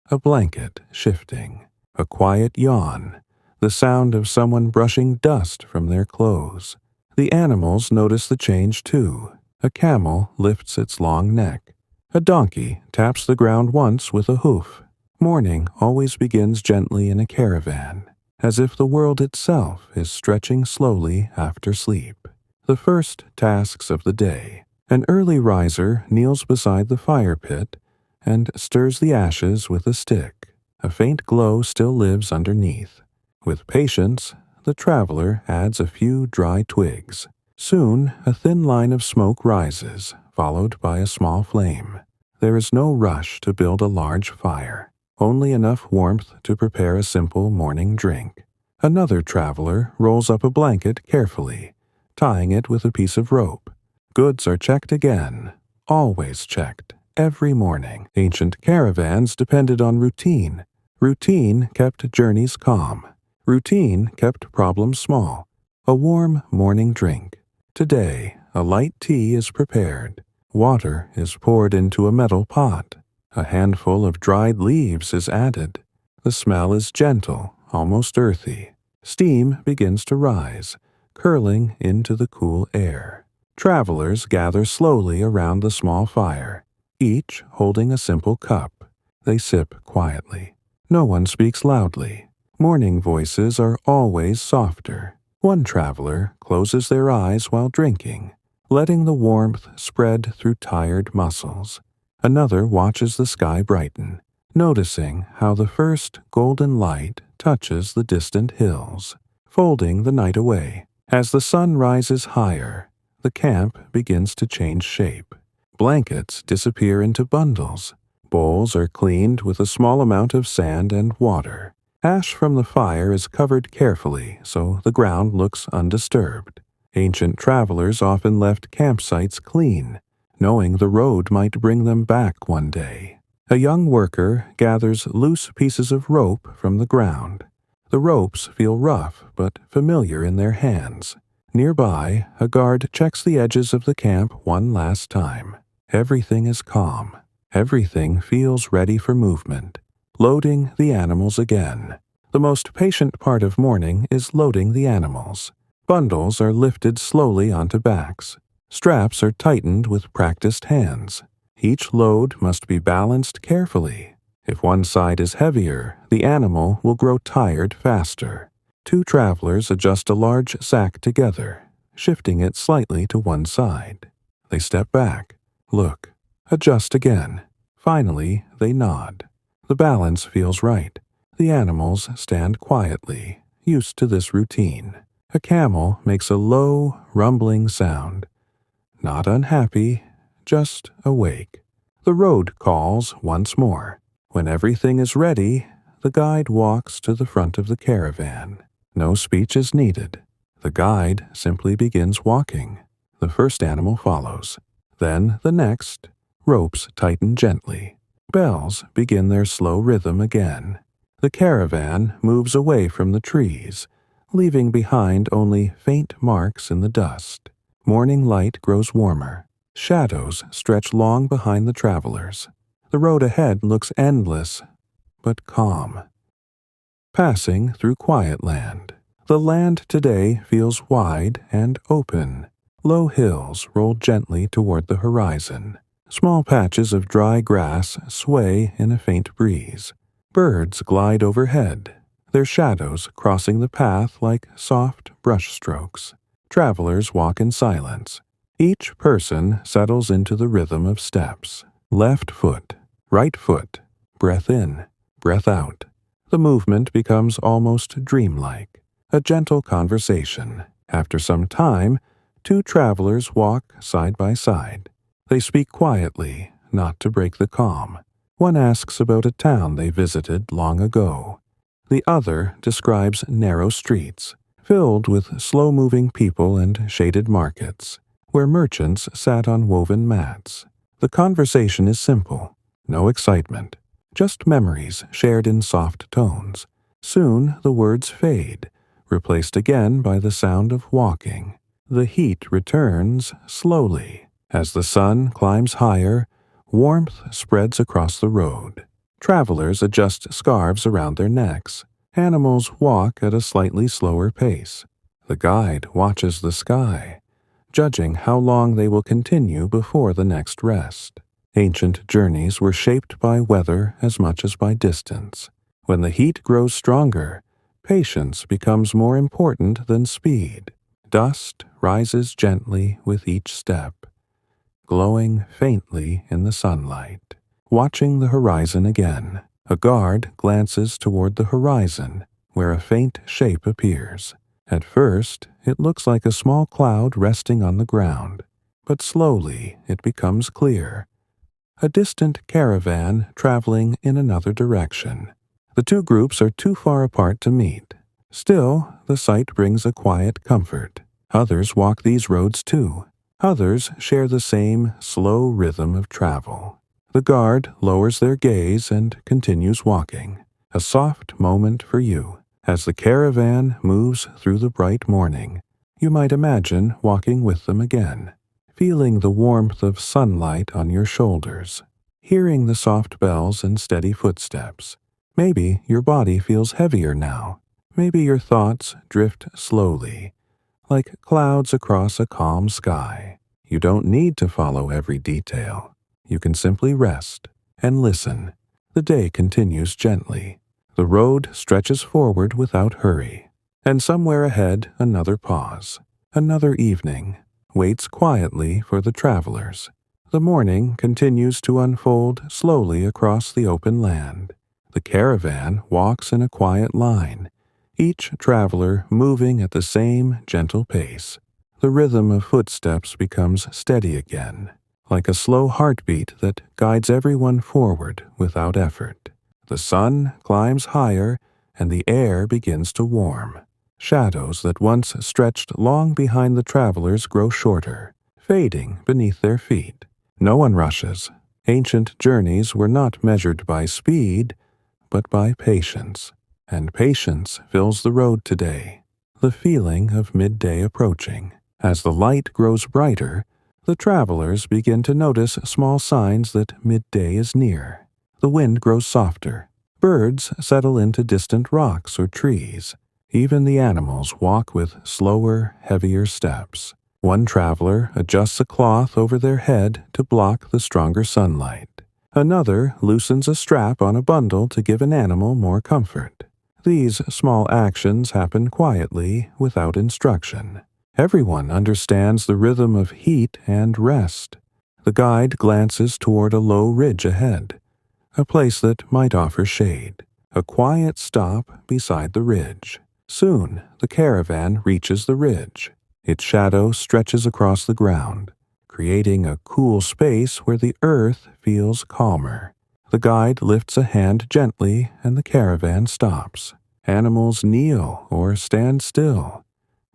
A blanket shifting, a quiet yawn, the sound of someone brushing dust from their clothes. The animals notice the change too. A camel lifts its long neck. A donkey taps the ground once with a hoof. Morning always begins gently in a caravan, as if the world itself is stretching slowly after sleep. The first tasks of the day. An early riser kneels beside the fire pit and stirs the ashes with a stick. A faint glow still lives underneath. With patience, the traveler adds a few dry twigs. Soon, a thin line of smoke rises, followed by a small flame. There is no rush to build a large fire, only enough warmth to prepare a simple morning drink. Another traveler rolls up a blanket carefully, tying it with a piece of rope. Goods are checked again, always checked, every morning. Ancient caravans depended on routine. Routine kept journeys calm. Routine kept problems small. A warm morning drink. Today, a light tea is prepared. Water is poured into a metal pot. A handful of dried leaves is added. The smell is gentle, almost earthy. Steam begins to rise, curling into the cool air. Travelers gather slowly around the small fire, each holding a simple cup. They sip quietly. No one speaks loudly. Morning voices are always softer. One traveler closes their eyes while drinking, letting the warmth spread through tired muscles. Another watches the sky brighten, noticing how the first golden light touches the distant hills, folding the night away. As the sun rises higher, the camp begins to change shape. Blankets disappear into bundles. Bowls are cleaned with a small amount of sand and water. Ash from the fire is covered carefully so the ground looks undisturbed. Ancient travelers often left campsites clean, knowing the road might bring them back one day. A young worker gathers loose pieces of rope from the ground. The ropes feel rough but familiar in their hands. Nearby, a guard checks the edges of the camp one last time. Everything is calm. Everything feels ready for movement. Loading the animals again. The most patient part of morning is loading the animals. Bundles are lifted slowly onto backs. Straps are tightened with practiced hands. Each load must be balanced carefully. If one side is heavier, the animal will grow tired faster. Two travelers adjust a large sack together, shifting it slightly to one side. They step back, look, adjust again. Finally, they nod. The balance feels right. The animals stand quietly, used to this routine. A camel makes a low, rumbling sound. Not unhappy, just awake. The road calls once more. When everything is ready, the guide walks to the front of the caravan. No speech is needed. The guide simply begins walking. The first animal follows. Then the next. Ropes tighten gently. Bells begin their slow rhythm again. The caravan moves away from the trees, leaving behind only faint marks in the dust. Morning light grows warmer. Shadows stretch long behind the travelers. The road ahead looks endless, but calm. Passing through quiet land. The land today feels wide and open. Low hills roll gently toward the horizon. Small patches of dry grass sway in a faint breeze. Birds glide overhead, their shadows crossing the path like soft brushstrokes. Travelers walk in silence. Each person settles into the rhythm of steps. Left foot, right foot, breath in, breath out. The movement becomes almost dreamlike. A gentle conversation. After some time, two travelers walk side by side. They speak quietly, not to break the calm. One asks about a town they visited long ago. The other describes narrow streets, filled with slow-moving people and shaded markets, where merchants sat on woven mats. The conversation is simple, no excitement, just memories shared in soft tones. Soon the words fade, replaced again by the sound of walking. The heat returns slowly. As the sun climbs higher, warmth spreads across the road. Travelers adjust scarves around their necks. Animals walk at a slightly slower pace. The guide watches the sky, judging how long they will continue before the next rest. Ancient journeys were shaped by weather as much as by distance. When the heat grows stronger, patience becomes more important than speed. Dust rises gently with each step, glowing faintly in the sunlight. Watching the horizon again, a guard glances toward the horizon, where a faint shape appears. At first, it looks like a small cloud resting on the ground, but slowly it becomes clear. A distant caravan traveling in another direction. The two groups are too far apart to meet. Still, the sight brings a quiet comfort. Others walk these roads too. Others share the same slow rhythm of travel. The guard lowers their gaze and continues walking, a soft moment for you. As the caravan moves through the bright morning, you might imagine walking with them again, feeling the warmth of sunlight on your shoulders, hearing the soft bells and steady footsteps. Maybe your body feels heavier now. Maybe your thoughts drift slowly, like clouds across a calm sky. You don't need to follow every detail. You can simply rest and listen. The day continues gently. The road stretches forward without hurry, and somewhere ahead another pause. Another evening waits quietly for the travelers. The morning continues to unfold slowly across the open land. The caravan walks in a quiet line, each traveler moving at the same gentle pace. The rhythm of footsteps becomes steady again, like a slow heartbeat that guides everyone forward without effort. The sun climbs higher and the air begins to warm. Shadows that once stretched long behind the travelers grow shorter, fading beneath their feet. No one rushes. Ancient journeys were not measured by speed, but by patience. And patience fills the road today. The feeling of midday approaching. As the light grows brighter, the travelers begin to notice small signs that midday is near. The wind grows softer. Birds settle into distant rocks or trees. Even the animals walk with slower, heavier steps. One traveler adjusts a cloth over their head to block the stronger sunlight. Another loosens a strap on a bundle to give an animal more comfort. These small actions happen quietly, without instruction. Everyone understands the rhythm of heat and rest. The guide glances toward a low ridge ahead, a place that might offer shade. A quiet stop beside the ridge. Soon, the caravan reaches the ridge. Its shadow stretches across the ground, creating a cool space where the earth feels calmer. The guide lifts a hand gently and the caravan stops. Animals kneel or stand still,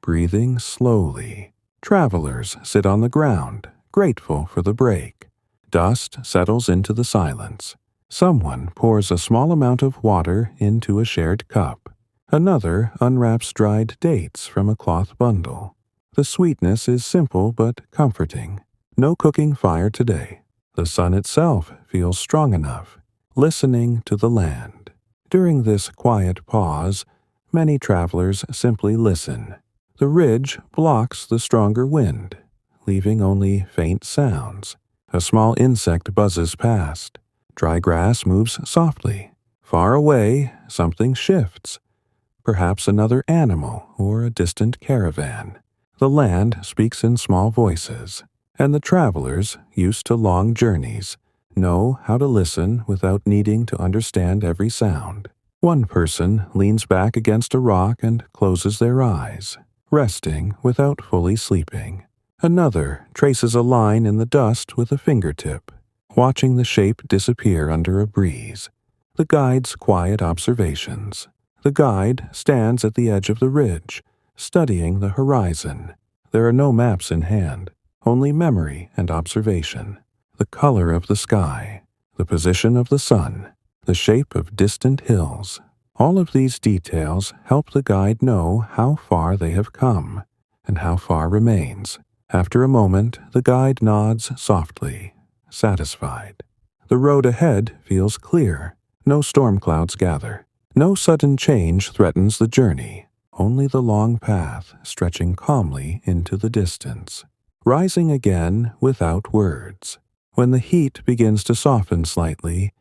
breathing slowly. Travelers sit on the ground, grateful for the break. Dust settles into the silence. Someone pours a small amount of water into a shared cup. Another unwraps dried dates from a cloth bundle. The sweetness is simple but comforting. No cooking fire today. The sun itself feels strong enough, listening to the land. During this quiet pause, many travelers simply listen. The ridge blocks the stronger wind, leaving only faint sounds. A small insect buzzes past. Dry grass moves softly. Far away, something shifts. Perhaps another animal or a distant caravan. The land speaks in small voices, and the travelers, used to long journeys, know how to listen without needing to understand every sound. One person leans back against a rock and closes their eyes, resting without fully sleeping. Another traces a line in the dust with a fingertip, watching the shape disappear under a breeze. The guide's quiet observations. The guide stands at the edge of the ridge, studying the horizon. There are no maps in hand, only memory and observation. The color of the sky, the position of the sun, the shape of distant hills. All of these details help the guide know how far they have come and how far remains. After a moment, the guide nods softly, satisfied. The road ahead feels clear. No storm clouds gather. No sudden change threatens the journey, only the long path stretching calmly into the distance, rising again without words. When the heat begins to soften slightly,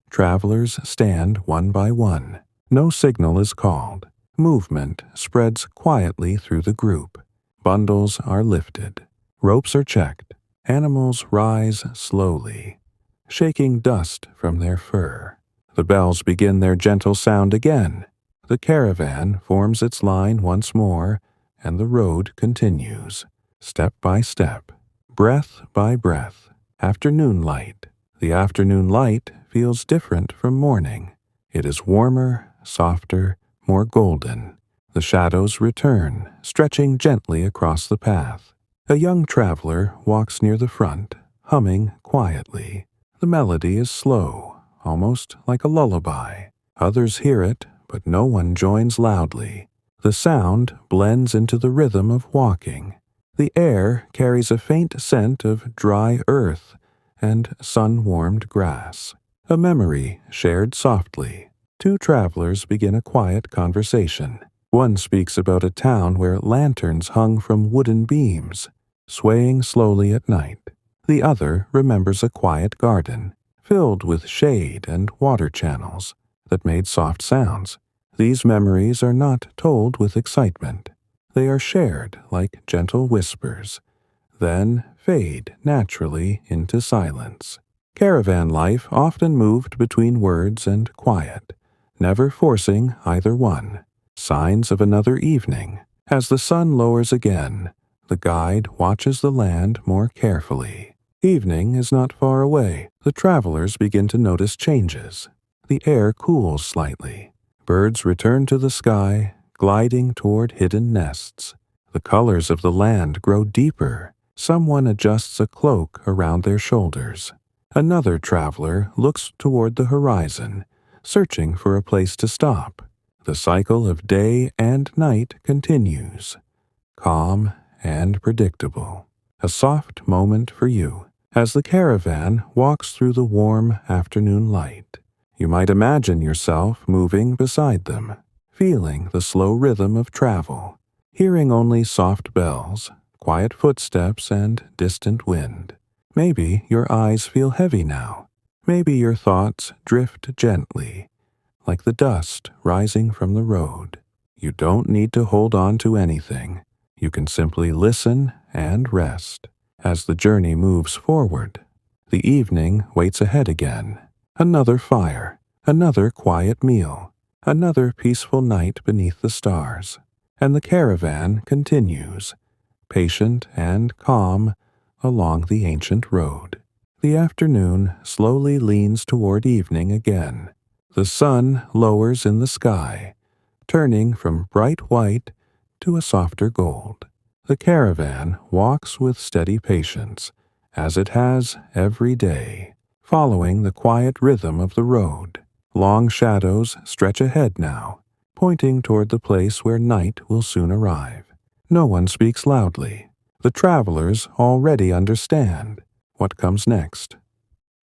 travelers stand one by one. No signal is called. Movement spreads quietly through the group. Bundles are lifted. Ropes are checked. Animals rise slowly, shaking dust from their fur. The bells begin their gentle sound again. The caravan forms its line once more, and the road continues, step by step, breath by breath. Afternoon light. The afternoon light feels different from morning. It is warmer, softer, more golden. The shadows return, stretching gently across the path. A young traveler walks near the front, humming quietly. The melody is slow, almost like a lullaby. Others hear it, but no one joins loudly. The sound blends into the rhythm of walking. The air carries a faint scent of dry earth and sun-warmed grass. A memory shared softly. Two travelers begin a quiet conversation. One speaks about a town where lanterns hung from wooden beams, swaying slowly at night. The other remembers a quiet garden, filled with shade and water channels that made soft sounds. These memories are not told with excitement. They are shared like gentle whispers, then fade naturally into silence. Caravan life often moved between words and quiet, never forcing either one. Signs of another evening. As the sun lowers again, the guide watches the land more carefully. Evening is not far away. The travelers begin to notice changes. The air cools slightly. Birds return to the sky, gliding toward hidden nests. The colors of the land grow deeper. Someone adjusts a cloak around their shoulders. Another traveler looks toward the horizon, searching for a place to stop. The cycle of day and night continues, calm and predictable. A soft moment for you. As the caravan walks through the warm afternoon light, you might imagine yourself moving beside them, feeling the slow rhythm of travel, hearing only soft bells, quiet footsteps, and distant wind. Maybe your eyes feel heavy now. Maybe your thoughts drift gently, like the dust rising from the road. You don't need to hold on to anything. You can simply listen and rest. As the journey moves forward, the evening waits ahead again. Another fire, another quiet meal, another peaceful night beneath the stars. And the caravan continues, patient and calm, along the ancient road. The afternoon slowly leans toward evening again. The sun lowers in the sky, turning from bright white to a softer gold. The caravan walks with steady patience, as it has every day, following the quiet rhythm of the road. Long shadows stretch ahead now, pointing toward the place where night will soon arrive. No one speaks loudly. The travelers already understand what comes next.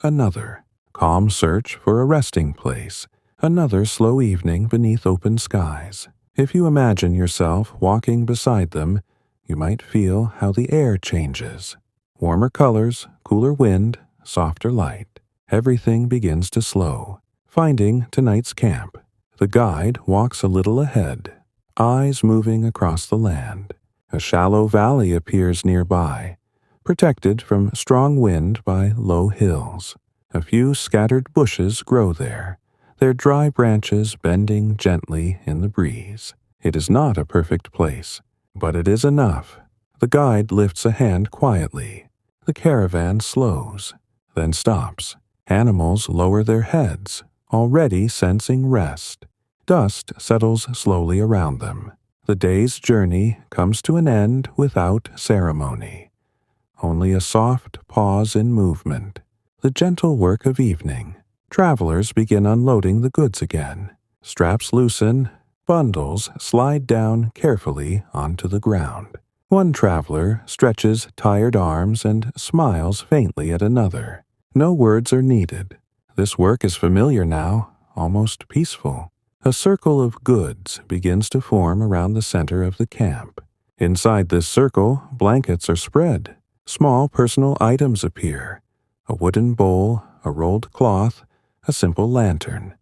Another calm search for a resting place, another slow evening beneath open skies. If you imagine yourself walking beside them, you might feel how the air changes. Warmer colors, cooler wind, softer light. Everything begins to slow. Finding tonight's camp, the guide walks a little ahead, eyes moving across the land. A shallow valley appears nearby, protected from strong wind by low hills. A few scattered bushes grow there, their dry branches bending gently in the breeze. It is not a perfect place, but it is enough. The guide lifts a hand quietly. The caravan slows, then stops. Animals lower their heads, already sensing rest. Dust settles slowly around them. The day's journey comes to an end without ceremony. Only a soft pause in movement. The gentle work of evening. Travelers begin unloading the goods again. Straps loosen, bundles slide down carefully onto the ground. One traveler stretches tired arms and smiles faintly at another. No words are needed. This work is familiar now, almost peaceful. A circle of goods begins to form around the center of the camp. Inside this circle, blankets are spread. Small personal items appear. A wooden bowl, a rolled cloth, a simple lantern.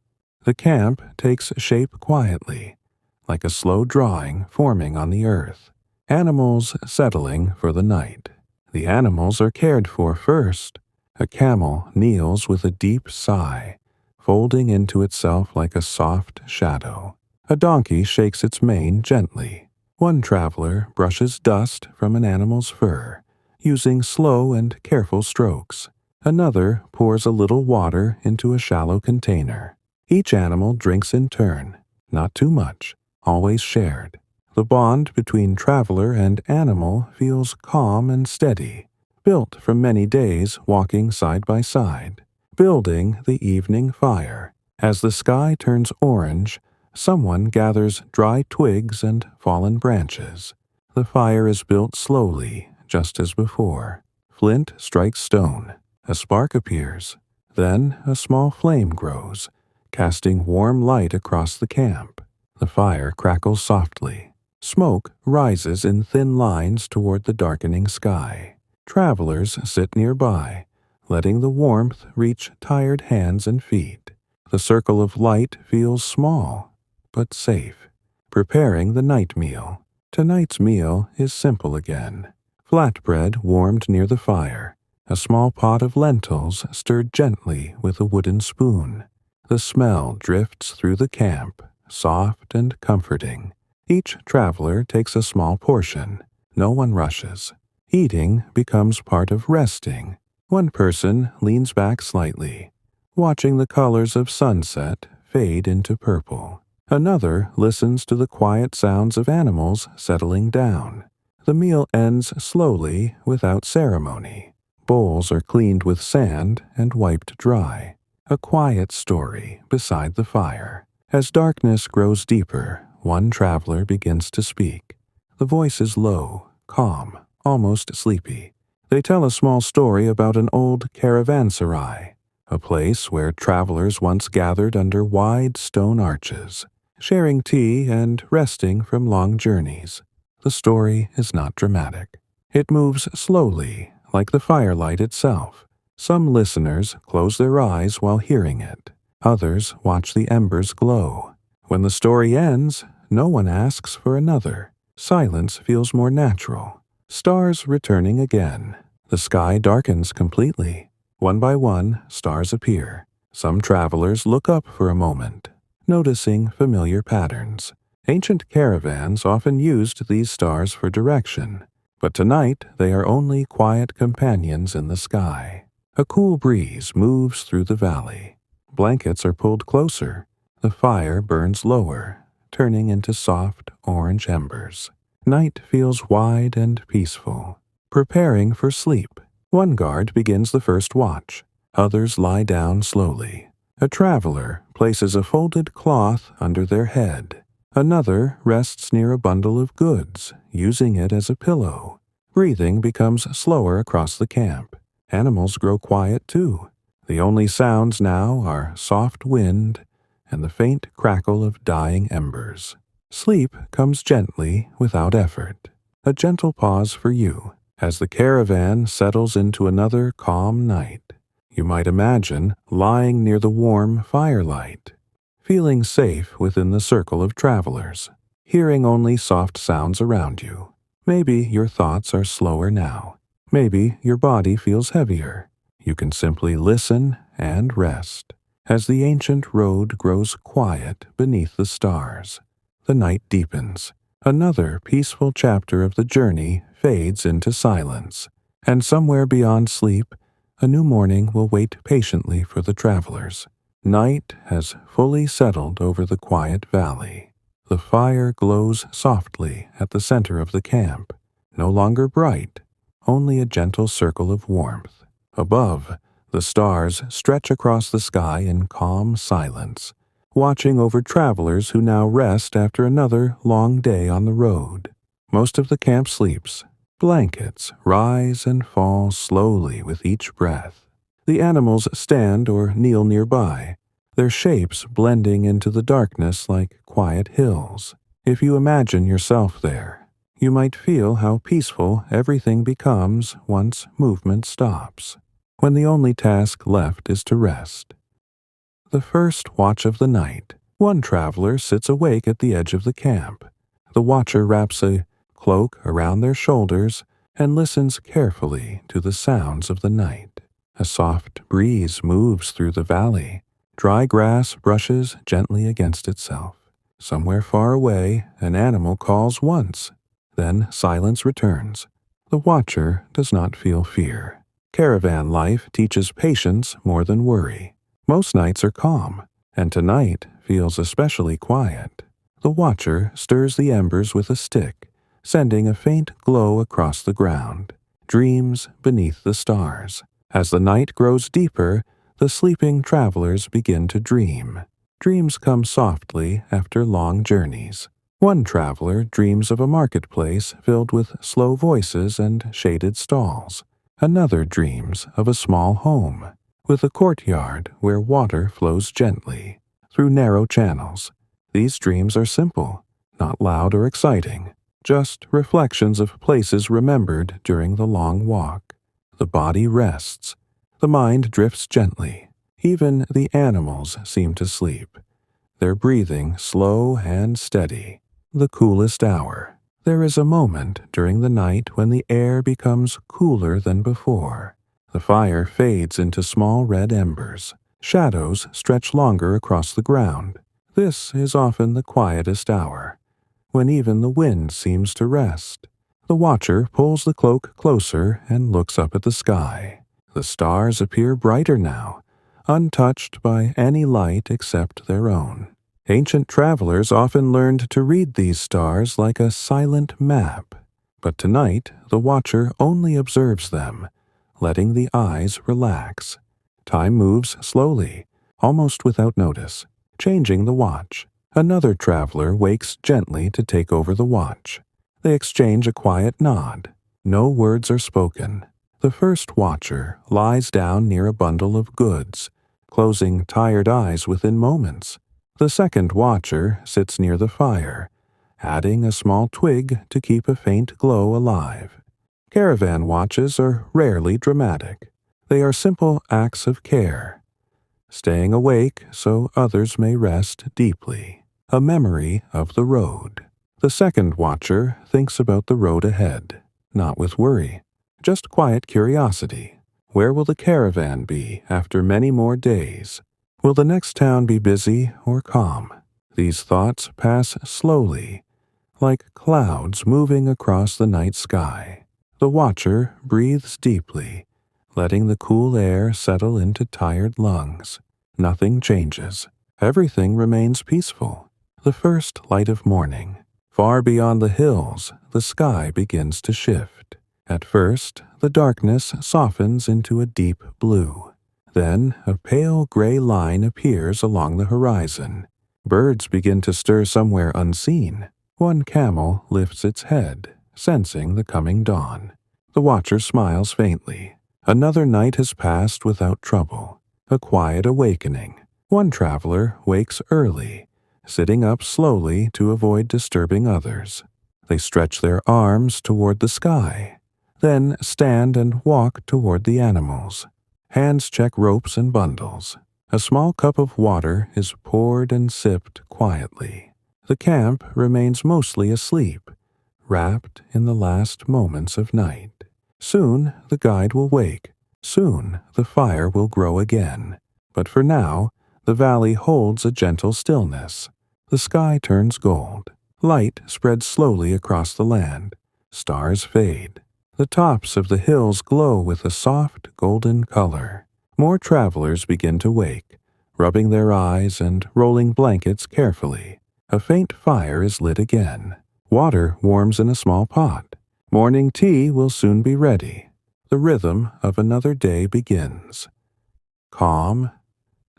The camp takes shape quietly, like a slow drawing forming on the earth. Animals settling for the night. The animals are cared for first. A camel kneels with a deep sigh, folding into itself like a soft shadow. A donkey shakes its mane gently. One traveler brushes dust from an animal's fur, using slow and careful strokes. Another pours a little water into a shallow container. Each animal drinks in turn, not too much, always shared. The bond between traveler and animal feels calm and steady, built from many days walking side by side. building the evening fire. As the sky turns orange, someone gathers dry twigs and fallen branches. The fire is built slowly, just as before. Flint strikes stone. A spark appears. Then a small flame grows, casting warm light across the camp. The fire crackles softly. Smoke rises in thin lines toward the darkening sky. Travelers sit nearby, letting the warmth reach tired hands and feet. The circle of light feels small, but safe. Preparing the night meal. Tonight's meal is simple again. Flatbread warmed near the fire. A small pot of lentils stirred gently with a wooden spoon. The smell drifts through the camp, soft and comforting. Each traveler takes a small portion. No one rushes. Eating becomes part of resting. One person leans back slightly, watching the colors of sunset fade into purple. Another listens to the quiet sounds of animals settling down. The meal ends slowly, without ceremony. Bowls are cleaned with sand and wiped dry. A quiet story beside the fire. As darkness grows deeper, one traveler begins to speak. The voice is low, calm, almost sleepy. They tell a small story about an old caravanserai, a place where travelers once gathered under wide stone arches, sharing tea and resting from long journeys. The story is not dramatic. It moves slowly, like the firelight itself. Some listeners close their eyes while hearing it. Others watch the embers glow. When the story ends, no one asks for another. Silence feels more natural. Stars returning again. The sky darkens completely. One by one, stars appear. Some travelers look up for a moment, noticing familiar patterns. Ancient caravans often used these stars for direction, but tonight they are only quiet companions in the sky. A cool breeze moves through the valley. Blankets are pulled closer. The fire burns lower, turning into soft orange embers. Night feels wide and peaceful. Preparing for sleep. One guard begins the first watch. Others lie down slowly. A traveler places a folded cloth under their head. Another rests near a bundle of goods, using it as a pillow. Breathing becomes slower across the camp. Animals grow quiet too. The only sounds now are soft wind and the faint crackle of dying embers. Sleep comes gently without effort. A gentle pause for you as the caravan settles into another calm night. You might imagine lying near the warm firelight, feeling safe within the circle of travelers, hearing only soft sounds around you. Maybe your thoughts are slower now. Maybe your body feels heavier. You can simply listen and rest as the ancient road grows quiet beneath the stars. The night deepens. Another peaceful chapter of the journey fades into silence, and somewhere beyond sleep, a new morning will wait patiently for the travelers. Night has fully settled over the quiet valley. The fire glows softly at the center of the camp, no longer bright, only a gentle circle of warmth. Above, the stars stretch across the sky in calm silence, watching over travelers who now rest after another long day on the road. Most of the camp sleeps. Blankets rise and fall slowly with each breath. The animals stand or kneel nearby, their shapes blending into the darkness like quiet hills. If you imagine yourself there, you might feel how peaceful everything becomes once movement stops, when the only task left is to rest. The first watch of the night. One traveler sits awake at the edge of the camp. The watcher wraps a cloak around their shoulders and listens carefully to the sounds of the night. A soft breeze moves through the valley. Dry grass brushes gently against itself. Somewhere far away, an animal calls once. Then silence returns. The watcher does not feel fear. Caravan life teaches patience more than worry. Most nights are calm, and tonight feels especially quiet. The watcher stirs the embers with a stick, sending a faint glow across the ground. Dreams beneath the stars. As the night grows deeper, the sleeping travelers begin to dream. Dreams come softly after long journeys. One traveler dreams of a marketplace filled with slow voices and shaded stalls. Another dreams of a small home, with a courtyard where water flows gently through narrow channels. These dreams are simple, not loud or exciting, just reflections of places remembered during the long walk. The body rests. The mind drifts gently. Even the animals seem to sleep, their breathing slow and steady. The coolest hour. There is a moment during the night when the air becomes cooler than before. The fire fades into small red embers. Shadows stretch longer across the ground. This is often the quietest hour, when even the wind seems to rest. The watcher pulls the cloak closer and looks up at the sky. The stars appear brighter now, untouched by any light except their own. Ancient travelers often learned to read these stars like a silent map, but tonight the watcher only observes them, letting the eyes relax. Time moves slowly, almost without notice, changing the watch. Another traveler wakes gently to take over the watch. They exchange a quiet nod. No words are spoken. The first watcher lies down near a bundle of goods, closing tired eyes within moments. The second watcher sits near the fire, adding a small twig to keep a faint glow alive. Caravan watches are rarely dramatic. They are simple acts of care, staying awake so others may rest deeply, a memory of the road. The second watcher thinks about the road ahead, not with worry, just quiet curiosity. Where will the caravan be after many more days? Will the next town be busy or calm? These thoughts pass slowly, like clouds moving across the night sky. The watcher breathes deeply, letting the cool air settle into tired lungs. Nothing changes. Everything remains peaceful. The first light of morning. Far beyond the hills, the sky begins to shift. At first, the darkness softens into a deep blue. Then a pale gray line appears along the horizon. Birds begin to stir somewhere unseen. One camel lifts its head, sensing the coming dawn. The watcher smiles faintly. Another night has passed without trouble. A quiet awakening. One traveler wakes early, sitting up slowly to avoid disturbing others. They stretch their arms toward the sky, then stand and walk toward the animals. Hands check ropes and bundles. A small cup of water is poured and sipped quietly. The camp remains mostly asleep, wrapped in the last moments of night. Soon the guide will wake. Soon the fire will grow again. But for now, the valley holds a gentle stillness. The sky turns gold. Light spreads slowly across the land. Stars fade. The tops of the hills glow with a soft golden color. More travelers begin to wake, rubbing their eyes and rolling blankets carefully. A faint fire is lit again. Water warms in a small pot. Morning tea will soon be ready. The rhythm of another day begins. Calm,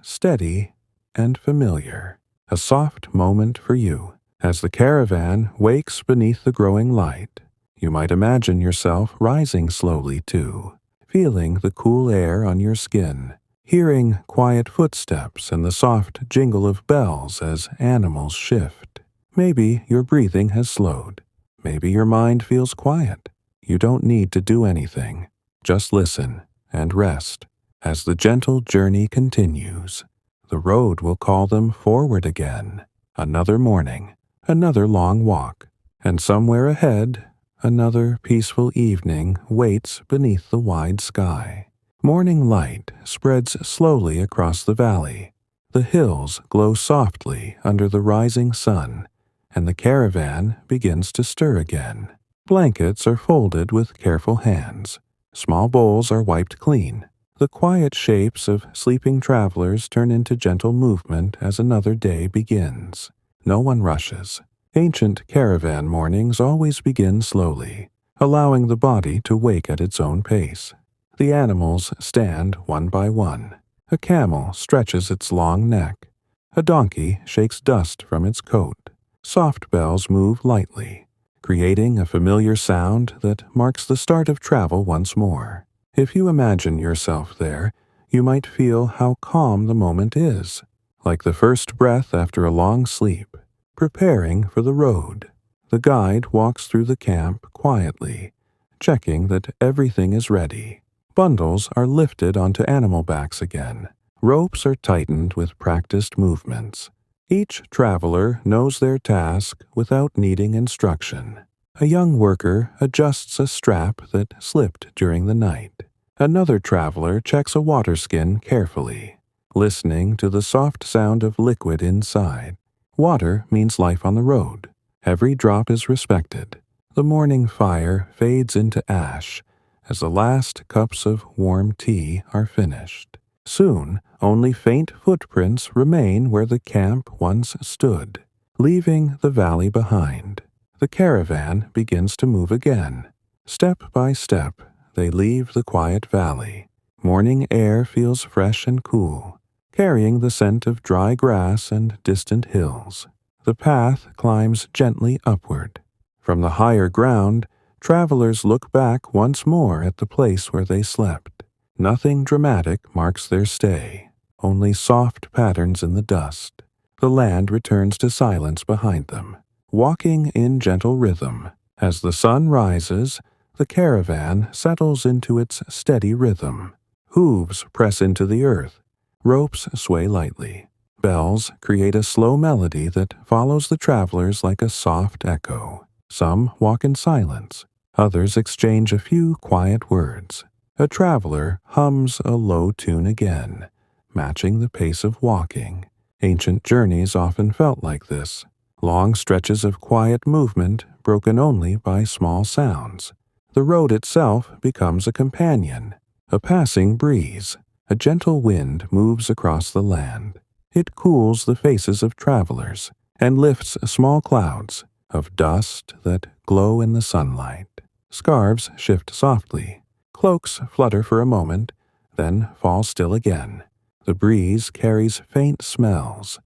steady, and familiar. A soft moment for you. As the caravan wakes beneath the growing light, you might imagine yourself rising slowly too, feeling the cool air on your skin, hearing quiet footsteps and the soft jingle of bells as animals shift. Maybe your breathing has slowed. Maybe your mind feels quiet. You don't need to do anything. Just listen and rest. As the gentle journey continues, the road will call them forward again. Another morning, another long walk, and somewhere ahead, another peaceful evening waits beneath the wide sky. Morning light spreads slowly across the valley. The hills glow softly under the rising sun, and the caravan begins to stir again. Blankets are folded with careful hands. Small bowls are wiped clean. The quiet shapes of sleeping travelers turn into gentle movement as another day begins. No one rushes. Ancient caravan mornings always begin slowly, allowing the body to wake at its own pace. The animals stand one by one. A camel stretches its long neck. A donkey shakes dust from its coat. Soft bells move lightly, creating a familiar sound that marks the start of travel once more. If you imagine yourself there, you might feel how calm the moment is, like the first breath after a long sleep, preparing for the road. The guide walks through the camp quietly, checking that everything is ready. Bundles are lifted onto animal backs again. Ropes are tightened with practiced movements. Each traveler knows their task without needing instruction. A young worker adjusts a strap that slipped during the night. Another traveler checks a water skin carefully, listening to the soft sound of liquid inside. Water means life on the road. Every drop is respected. The morning fire fades into ash as the last cups of warm tea are finished. Soon, only faint footprints remain where the camp once stood, leaving the valley behind. The caravan begins to move again. Step by step, they leave the quiet valley. Morning air feels fresh and cool, carrying the scent of dry grass and distant hills. The path climbs gently upward. From the higher ground, travelers look back once more at the place where they slept. Nothing dramatic marks their stay, only soft patterns in the dust. The land returns to silence behind them, walking in gentle rhythm. As the sun rises, the caravan settles into its steady rhythm. Hooves press into the earth. Ropes sway lightly. Bells create a slow melody that follows the travelers like a soft echo. Some walk in silence. Others exchange a few quiet words. A traveler hums a low tune again, matching the pace of walking. Ancient journeys often felt like this. Long stretches of quiet movement broken only by small sounds. The road itself becomes a companion, a passing breeze. A gentle wind moves across the land. It cools the faces of travelers and lifts small clouds of dust that glow in the sunlight. Scarves shift softly. Cloaks flutter for a moment, then fall still again. The breeze carries faint smells.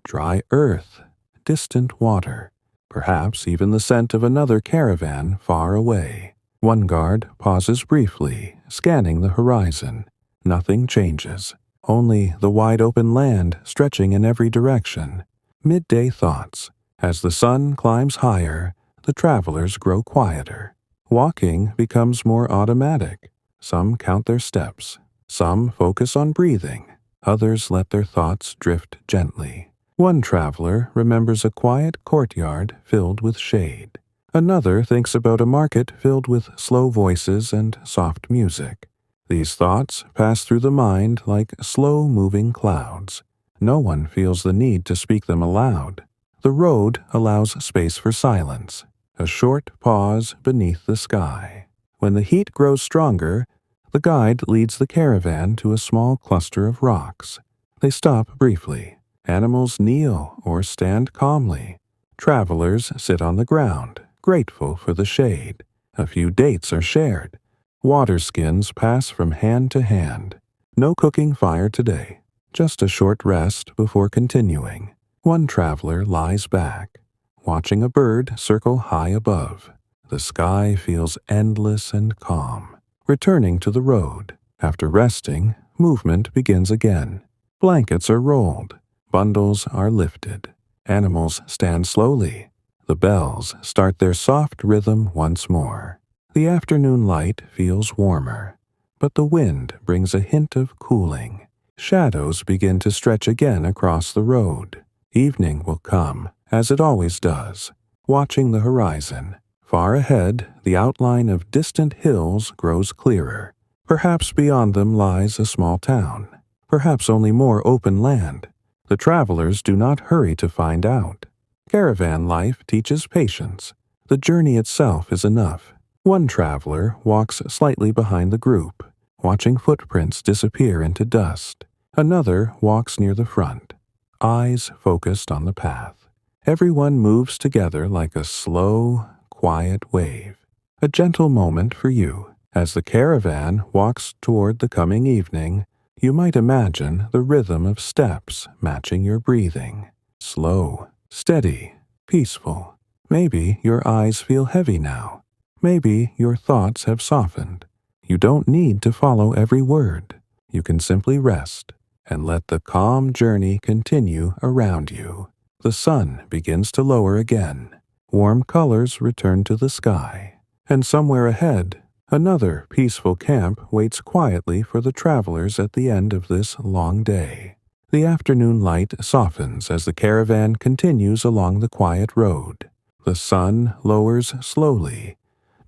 Dry earth, distant water, perhaps even the scent of another caravan far away. One guard pauses briefly, scanning the horizon. Nothing changes, only the wide-open land stretching in every direction. Midday thoughts. As the sun climbs higher, the travelers grow quieter. Walking becomes more automatic. Some count their steps. Some focus on breathing. Others let their thoughts drift gently. One traveler remembers a quiet courtyard filled with shade. Another thinks about a market filled with slow voices and soft music. These thoughts pass through the mind like slow-moving clouds. No one feels the need to speak them aloud. The road allows space for silence, a short pause beneath the sky. When the heat grows stronger, the guide leads the caravan to a small cluster of rocks. They stop briefly. Animals kneel or stand calmly. Travelers sit on the ground, grateful for the shade. A few dates are shared. Water skins pass from hand to hand. No cooking fire today, just a short rest before continuing. One traveler lies back, watching a bird circle high above. The sky feels endless and calm. Returning to the road, after resting, movement begins again. Blankets are rolled. Bundles are lifted. Animals stand slowly. The bells start their soft rhythm once more. The afternoon light feels warmer, but the wind brings a hint of cooling. Shadows begin to stretch again across the road. Evening will come, as it always does. Watching the horizon, far ahead, the outline of distant hills grows clearer. Perhaps beyond them lies a small town. Perhaps only more open land. The travelers do not hurry to find out. Caravan life teaches patience. The journey itself is enough. One traveler walks slightly behind the group, watching footprints disappear into dust. Another walks near the front, eyes focused on the path. Everyone moves together like a slow, quiet wave. A gentle moment for you. As the caravan walks toward the coming evening, You might imagine the rhythm of steps matching your breathing. Slow, steady, peaceful. Maybe your eyes feel heavy now. Maybe your thoughts have softened. You don't need to follow every word. You can simply rest and let the calm journey continue around you. The sun begins to lower again. Warm colors return to the sky. And somewhere ahead, another peaceful camp waits quietly for the travelers at the end of this long day. The afternoon light softens as the caravan continues along the quiet road. The sun lowers slowly,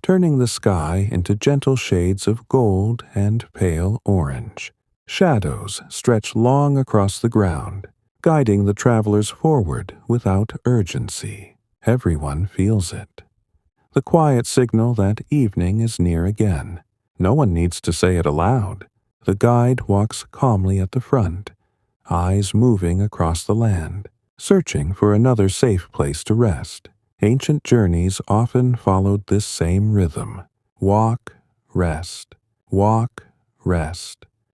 turning the sky into gentle shades of gold and pale orange. Shadows stretch long across the ground, guiding the travelers forward without urgency. Everyone feels it. The quiet signal that evening is near again. No one needs to say it aloud. The guide walks calmly at the front, eyes moving across the land, searching for another safe place to rest. Ancient journeys often followed this same rhythm. Walk, rest,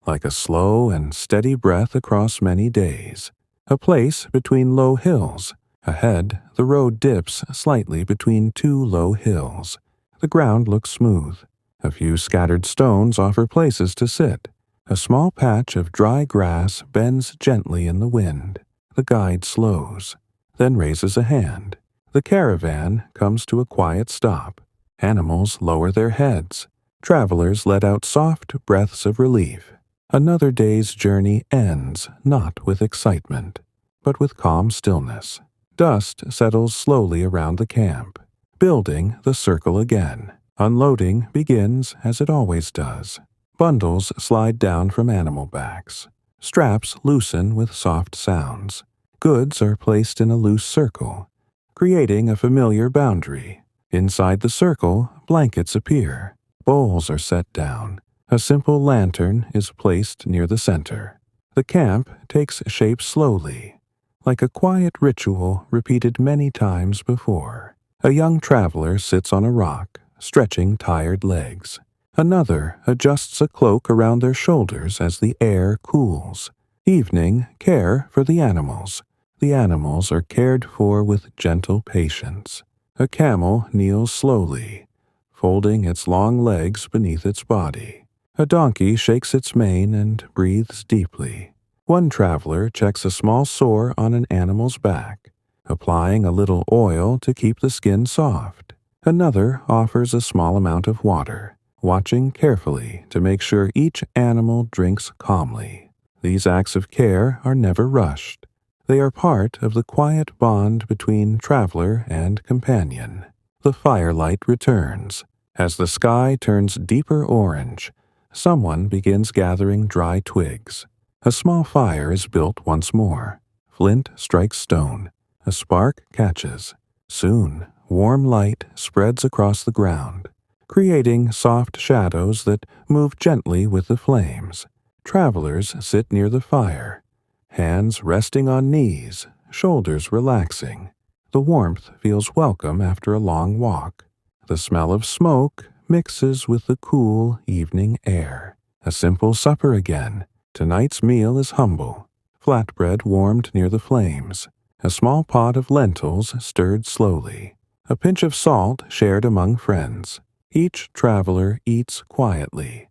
like a slow and steady breath across many days. A place between low hills. Ahead, the road dips slightly between two low hills. The ground looks smooth. A few scattered stones offer places to sit. A small patch of dry grass bends gently in the wind. The guide slows, then raises a hand. The caravan comes to a quiet stop. Animals lower their heads. Travelers let out soft breaths of relief. Another day's journey ends not with excitement, but with calm stillness. Dust settles slowly around the camp, building the circle again. Unloading begins as it always does. Bundles slide down from animal backs. Straps loosen with soft sounds. Goods are placed in a loose circle, creating a familiar boundary. Inside the circle, blankets appear. Bowls are set down. A simple lantern is placed near the center. The camp takes shape slowly, like a quiet ritual repeated many times before. A young traveler sits on a rock, stretching tired legs. Another adjusts a cloak around their shoulders as the air cools. Evening care for the animals. The animals are cared for with gentle patience. A camel kneels slowly, folding its long legs beneath its body. A donkey shakes its mane and breathes deeply. One traveler checks a small sore on an animal's back, applying a little oil to keep the skin soft. Another offers a small amount of water, watching carefully to make sure each animal drinks calmly. These acts of care are never rushed. They are part of the quiet bond between traveler and companion. The firelight returns. As the sky turns deeper orange, someone begins gathering dry twigs. A small fire is built once more. Flint strikes stone. A spark catches. Soon, warm light spreads across the ground, creating soft shadows that move gently with the flames. Travelers sit near the fire, hands resting on knees, shoulders relaxing. The warmth feels welcome after a long walk. The smell of smoke mixes with the cool evening air. A simple supper again. Tonight's meal is humble. Flatbread warmed near the flames. A small pot of lentils stirred slowly. A pinch of salt shared among friends. Each traveler eats quietly,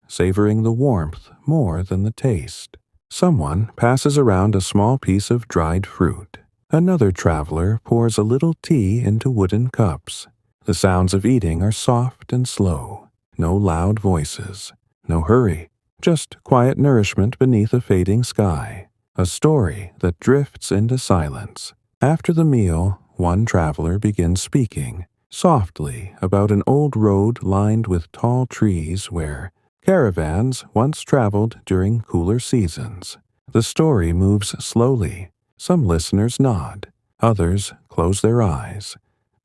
savoring the warmth more than the taste. Someone passes around a small piece of dried fruit. Another traveler pours a little tea into wooden cups. The sounds of eating are soft and slow. No loud voices. No hurry. Just quiet nourishment beneath a fading sky. A story that drifts into silence. After the meal, one traveler begins speaking, softly about an old road lined with tall trees where caravans once traveled during cooler seasons. The story moves slowly. Some listeners nod. Others close their eyes,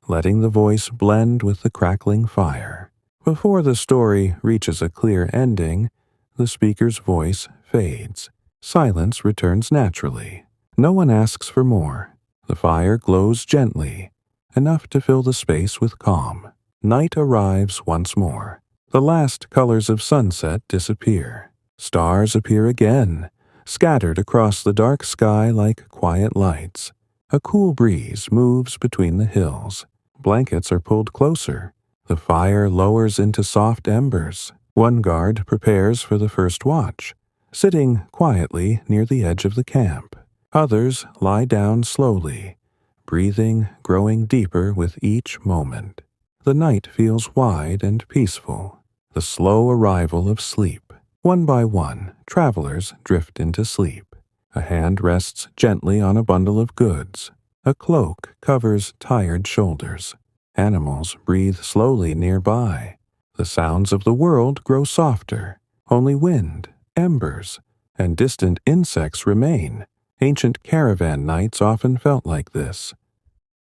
letting the voice blend with the crackling fire. Before the story reaches a clear ending, the speaker's voice fades. Silence returns naturally. No one asks for more. The fire glows gently, enough to fill the space with calm. Night arrives once more. The last colors of sunset disappear. Stars appear again, scattered across the dark sky like quiet lights. A cool breeze moves between the hills. Blankets are pulled closer. The fire lowers into soft embers. One guard prepares for the first watch, sitting quietly near the edge of the camp. Others lie down slowly, breathing growing deeper with each moment. The night feels wide and peaceful, the slow arrival of sleep. One by one, travelers drift into sleep. A hand rests gently on a bundle of goods. A cloak covers tired shoulders. Animals breathe slowly nearby. The sounds of the world grow softer. Only wind, embers, and distant insects remain. Ancient caravan nights often felt like this.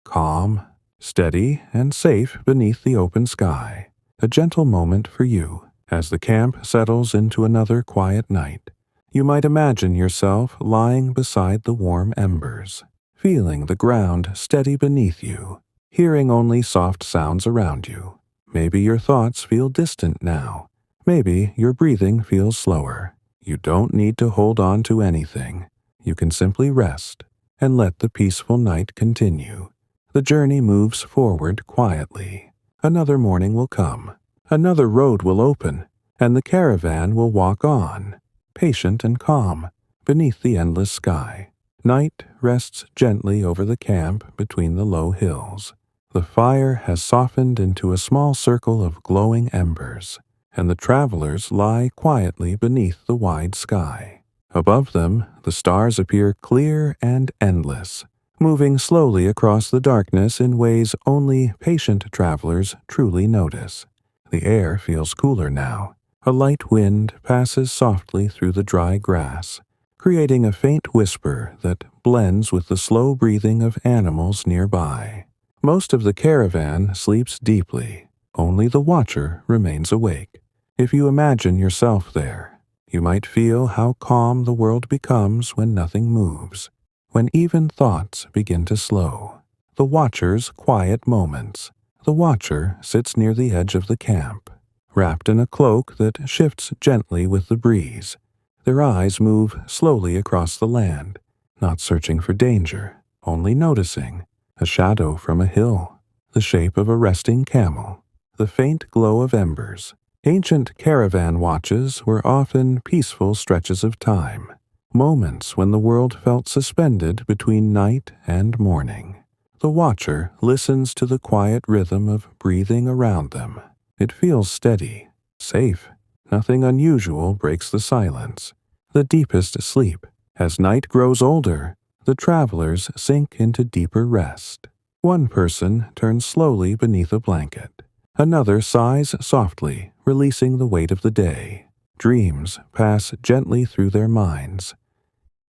Calm, steady, and safe beneath the open sky. A gentle moment for you as the camp settles into another quiet night. You might imagine yourself lying beside the warm embers, feeling the ground steady beneath you, hearing only soft sounds around you. Maybe your thoughts feel distant now. Maybe your breathing feels slower. You don't need to hold on to anything. You can simply rest and let the peaceful night continue. The journey moves forward quietly. Another morning will come. Another road will open, and the caravan will walk on, patient and calm, beneath the endless sky. Night rests gently over the camp between the low hills. The fire has softened into a small circle of glowing embers, and the travelers lie quietly beneath the wide sky. Above them, the stars appear clear and endless, moving slowly across the darkness in ways only patient travelers truly notice. The air feels cooler now. A light wind passes softly through the dry grass, creating a faint whisper that blends with the slow breathing of animals nearby. Most of the caravan sleeps deeply. Only the watcher remains awake. If you imagine yourself there, you might feel how calm the world becomes when nothing moves, when even thoughts begin to slow. The watcher's quiet moments. The watcher sits near the edge of the camp, wrapped in a cloak that shifts gently with the breeze. Their eyes move slowly across the land, not searching for danger, only noticing a shadow from a hill, the shape of a resting camel, the faint glow of embers. Ancient caravan watches were often peaceful stretches of time, moments when the world felt suspended between night and morning. The watcher listens to the quiet rhythm of breathing around them. It feels steady, safe. Nothing unusual breaks the silence. The deepest sleep. As night grows older, the travelers sink into deeper rest. One person turns slowly beneath a blanket. Another sighs softly, releasing the weight of the day. Dreams pass gently through their minds.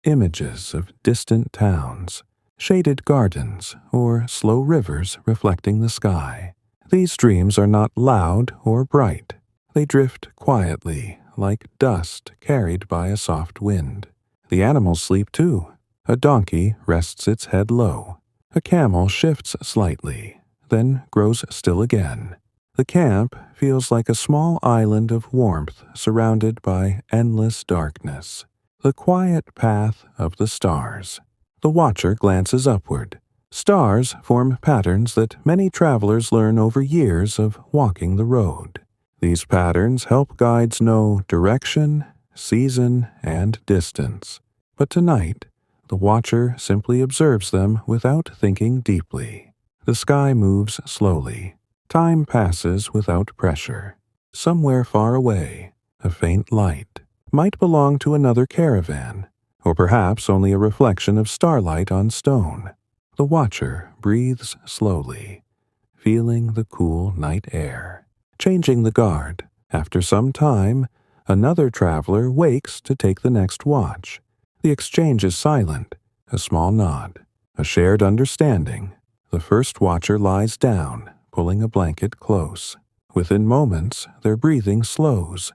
Images of distant towns, shaded gardens, or slow rivers reflecting the sky. These dreams are not loud or bright. They drift quietly, like dust carried by a soft wind. The animals sleep too. A donkey rests its head low. A camel shifts slightly, then grows still again. The camp feels like a small island of warmth surrounded by endless darkness. The quiet path of the stars. The watcher glances upward. Stars form patterns that many travelers learn over years of walking the road. These patterns help guides know direction, season, and distance. But tonight, the watcher simply observes them without thinking deeply. The sky moves slowly. Time passes without pressure. Somewhere far away, a faint light might belong to another caravan, or perhaps only a reflection of starlight on stone. The watcher breathes slowly, feeling the cool night air. Changing the guard. After some time, another traveler wakes to take the next watch. The exchange is silent, a small nod, a shared understanding. The first watcher lies down, pulling a blanket close. Within moments, their breathing slows,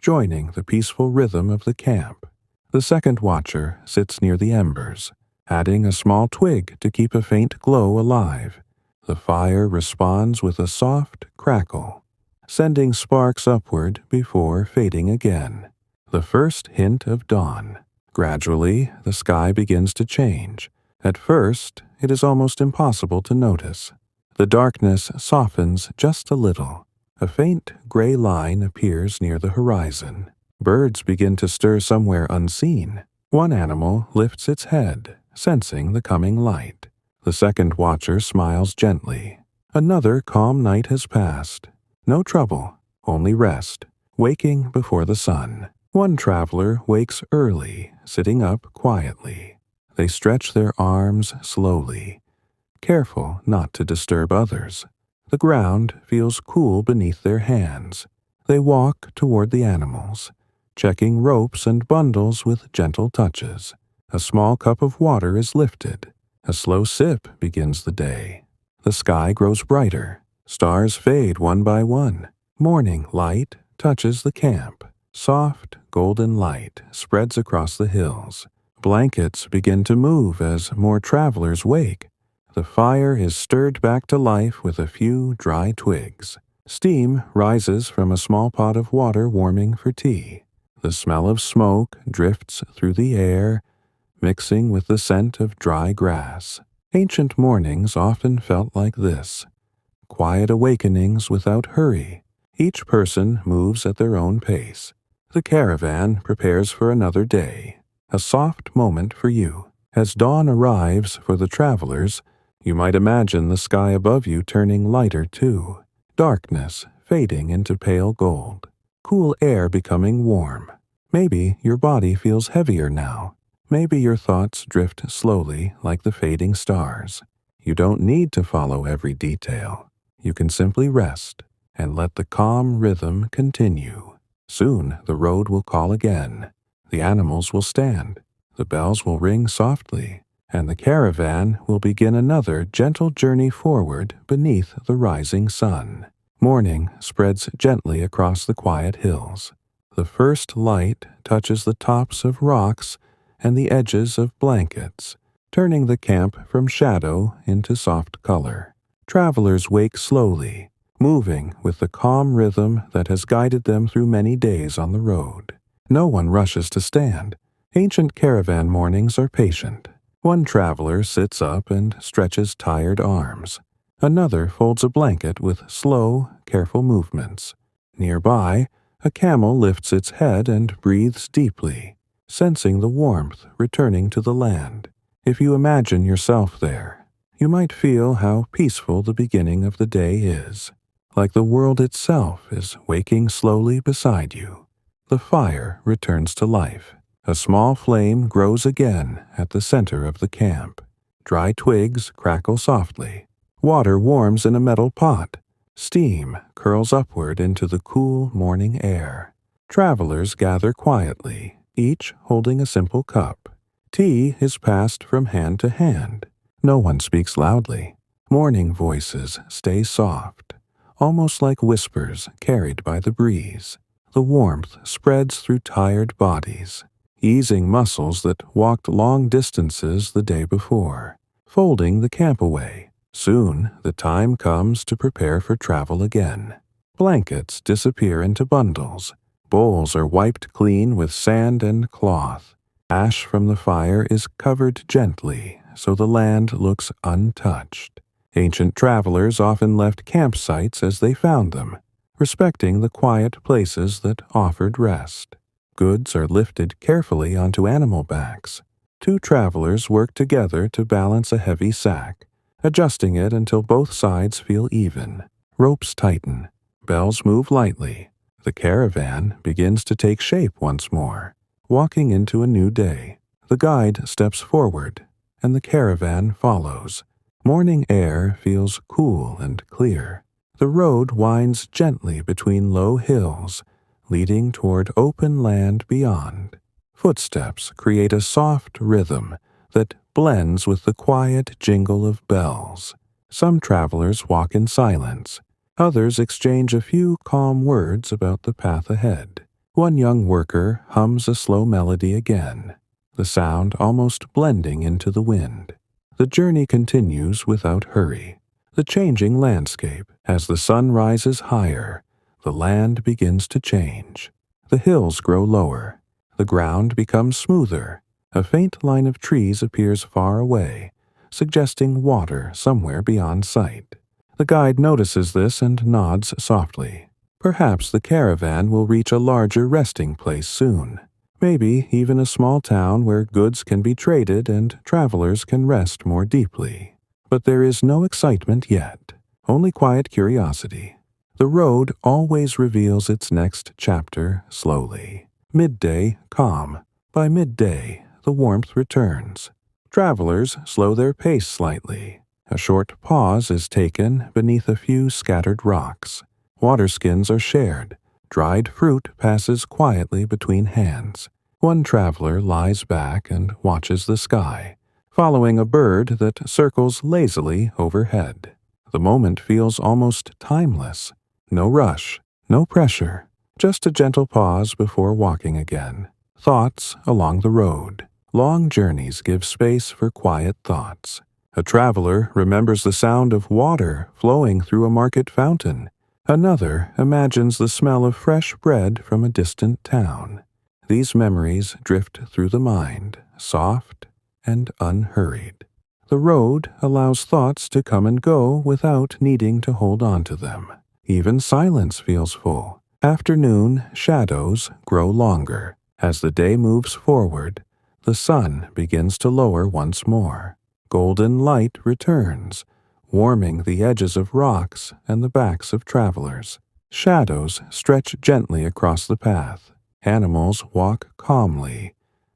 joining the peaceful rhythm of the camp. The second watcher sits near the embers, adding a small twig to keep a faint glow alive. The fire responds with a soft crackle, sending sparks upward before fading again. the first hint of dawn. Gradually, the sky begins to change. At first, it is almost impossible to notice. The darkness softens just a little. A faint gray line appears near the horizon. Birds begin to stir somewhere unseen. One animal lifts its head, sensing the coming light. The second watcher smiles gently. Another calm night has passed. No trouble, only rest, waking before the sun. One traveler wakes early, sitting up quietly. They stretch their arms slowly, careful not to disturb others. The ground feels cool beneath their hands. They walk toward the animals, checking ropes and bundles with gentle touches. A small cup of water is lifted. A slow sip begins the day. The sky grows brighter. Stars fade one by one. Morning light touches the camp. Soft, golden light spreads across the hills. Blankets begin to move as more travelers wake. The fire is stirred back to life with a few dry twigs. Steam rises from a small pot of water warming for tea. The smell of smoke drifts through the air, mixing with the scent of dry grass. Ancient mornings often felt like this. Quiet awakenings without hurry. Each person moves at their own pace. The caravan prepares for another day, a soft moment for you. As dawn arrives for the travelers, you might imagine the sky above you turning lighter too, darkness fading into pale gold, cool air becoming warm. Maybe your body feels heavier now. Maybe your thoughts drift slowly like the fading stars. You don't need to follow every detail. You can simply rest and let the calm rhythm continue. Soon the road will call again. The animals will stand. The bells will ring softly, and the caravan will begin another gentle journey forward beneath the rising sun. Morning spreads gently across the quiet hills. The first light touches the tops of rocks and the edges of blankets, turning the camp from shadow into soft color. Travelers wake slowly, moving with the calm rhythm that has guided them through many days on the road. No one rushes to stand. Ancient caravan mornings are patient. One traveler sits up and stretches tired arms. Another folds a blanket with slow, careful movements. Nearby, a camel lifts its head and breathes deeply, sensing the warmth returning to the land. If you imagine yourself there, you might feel how peaceful the beginning of the day is, like the world itself is waking slowly beside you. The fire returns to life. A small flame grows again at the center of the camp. Dry twigs crackle softly. Water warms in a metal pot. Steam curls upward into the cool morning air. Travelers gather quietly, each holding a simple cup. Tea is passed from hand to hand. No one speaks loudly. Morning voices stay soft, almost like whispers carried by the breeze. The warmth spreads through tired bodies, easing muscles that walked long distances the day before, folding the camp away. Soon the time comes to prepare for travel again. Blankets disappear into bundles. Bowls are wiped clean with sand and cloth. Ash from the fire is covered gently so the land looks untouched. Ancient travelers often left campsites as they found them, respecting the quiet places that offered rest. Goods are lifted carefully onto animal backs. Two travelers work together to balance a heavy sack, adjusting it until both sides feel even. Ropes tighten. Bells move lightly. The caravan begins to take shape once more, walking into a new day. The guide steps forward, and the caravan follows. Morning air feels cool and clear. The road winds gently between low hills, leading toward open land beyond. Footsteps create a soft rhythm that blends with the quiet jingle of bells. Some travelers walk in silence. Others exchange a few calm words about the path ahead. One young worker hums a slow melody again, the sound almost blending into the wind. The journey continues without hurry. The changing landscape. As the sun rises higher, the land begins to change. The hills grow lower. The ground becomes smoother. A faint line of trees appears far away, suggesting water somewhere beyond sight. The guide notices this and nods softly. Perhaps the caravan will reach a larger resting place soon. Maybe even a small town where goods can be traded and travelers can rest more deeply. But there is no excitement yet, only quiet curiosity. The road always reveals its next chapter slowly. Midday, calm. By midday, the warmth returns. Travelers slow their pace slightly. A short pause is taken beneath a few scattered rocks. Water skins are shared. Dried fruit passes quietly between hands. One traveler lies back and watches the sky, following a bird that circles lazily overhead. The moment feels almost timeless. No rush, no pressure, just a gentle pause before walking again. Thoughts along the road. Long journeys give space for quiet thoughts. A traveler remembers the sound of water flowing through a market fountain. Another imagines the smell of fresh bread from a distant town. These memories drift through the mind, soft and unhurried. The road allows thoughts to come and go without needing to hold on to them. Even silence feels full. Afternoon shadows grow longer. As the day moves forward, the sun begins to lower once more. Golden light returns, warming the edges of rocks and the backs of travelers. Shadows stretch gently across the path. Animals walk calmly,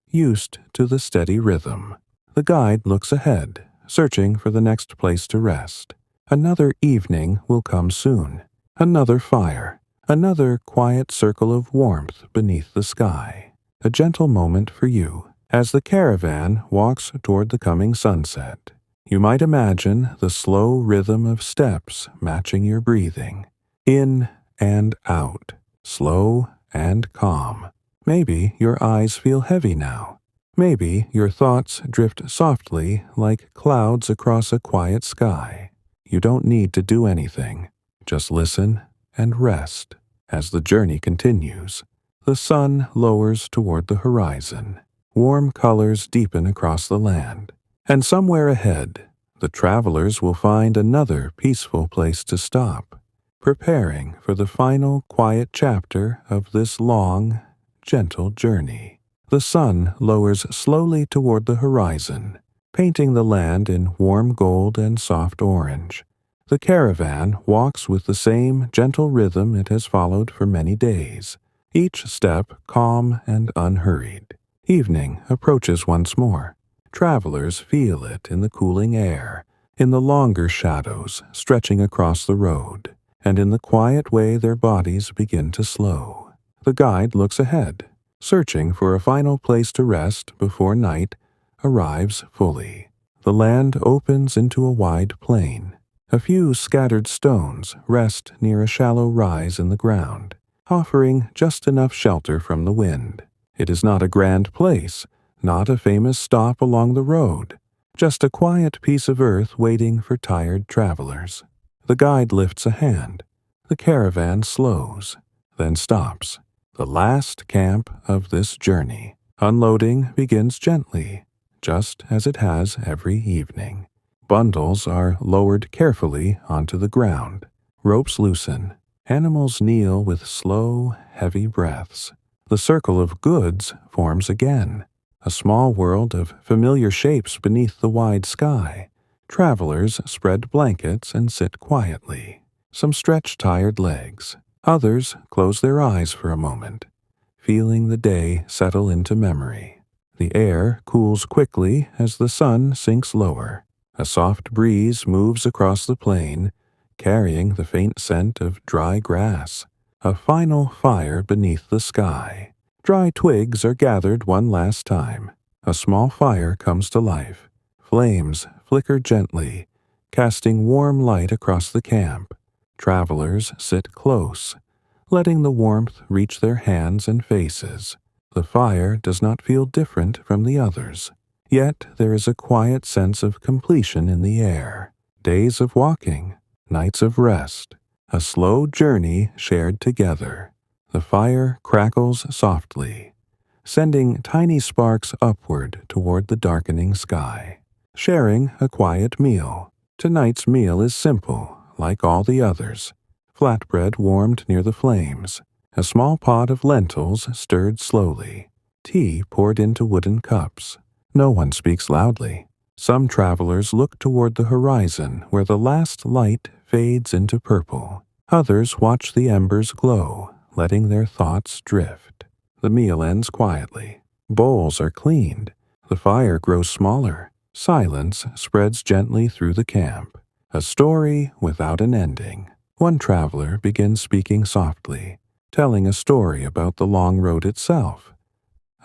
used to the steady rhythm. The guide looks ahead, searching for the next place to rest. Another evening will come soon. Another fire. Another quiet circle of warmth beneath the sky. A gentle moment for you. As the caravan walks toward the coming sunset, you might imagine the slow rhythm of steps matching your breathing. In and out, slow and calm. Maybe your eyes feel heavy now. Maybe your thoughts drift softly like clouds across a quiet sky. You don't need to do anything. Just listen and rest. As the journey continues, the sun lowers toward the horizon. Warm colors deepen across the land. And somewhere ahead, the travelers will find another peaceful place to stop, preparing for the final quiet chapter of this long, gentle journey. The sun lowers slowly toward the horizon, painting the land in warm gold and soft orange. The caravan walks with the same gentle rhythm it has followed for many days, each step calm and unhurried. Evening approaches once more. Travelers feel it in the cooling air, in the longer shadows stretching across the road, and in the quiet way their bodies begin to slow. The guide looks ahead, searching for a final place to rest before night arrives fully. The land opens into a wide plain. A few scattered stones rest near a shallow rise in the ground, offering just enough shelter from the wind. It is not a grand place, not a famous stop along the road, just a quiet piece of earth waiting for tired travelers. The guide lifts a hand. The caravan slows, then stops. The last camp of this journey. Unloading begins gently, just as it has every evening. Bundles are lowered carefully onto the ground. Ropes loosen. Animals kneel with slow, heavy breaths. The circle of goods forms again, a small world of familiar shapes beneath the wide sky. Travelers spread blankets and sit quietly. Some stretch tired legs. Others close their eyes for a moment, feeling the day settle into memory. The air cools quickly as the sun sinks lower. A soft breeze moves across the plain, carrying the faint scent of dry grass. A final fire beneath the sky. Dry twigs are gathered one last time. A small fire comes to life. Flames flicker gently, casting warm light across the camp. Travelers sit close, letting the warmth reach their hands and faces. The fire does not feel different from the others. Yet there is a quiet sense of completion in the air. Days of walking, nights of rest. A slow journey shared together. The fire crackles softly. sending tiny sparks upward toward the darkening sky. Sharing a quiet meal. Tonight's meal is simple, like all the others. Flatbread warmed near the flames. A small pot of lentils stirred slowly. Tea poured into wooden cups. No one speaks loudly. Some travelers look toward the horizon where the last light fades into purple. Others watch the embers glow, letting their thoughts drift. The meal ends quietly. Bowls are cleaned. The fire grows smaller. Silence spreads gently through the camp. A story without an ending. One traveler begins speaking softly, telling a story about the long road itself,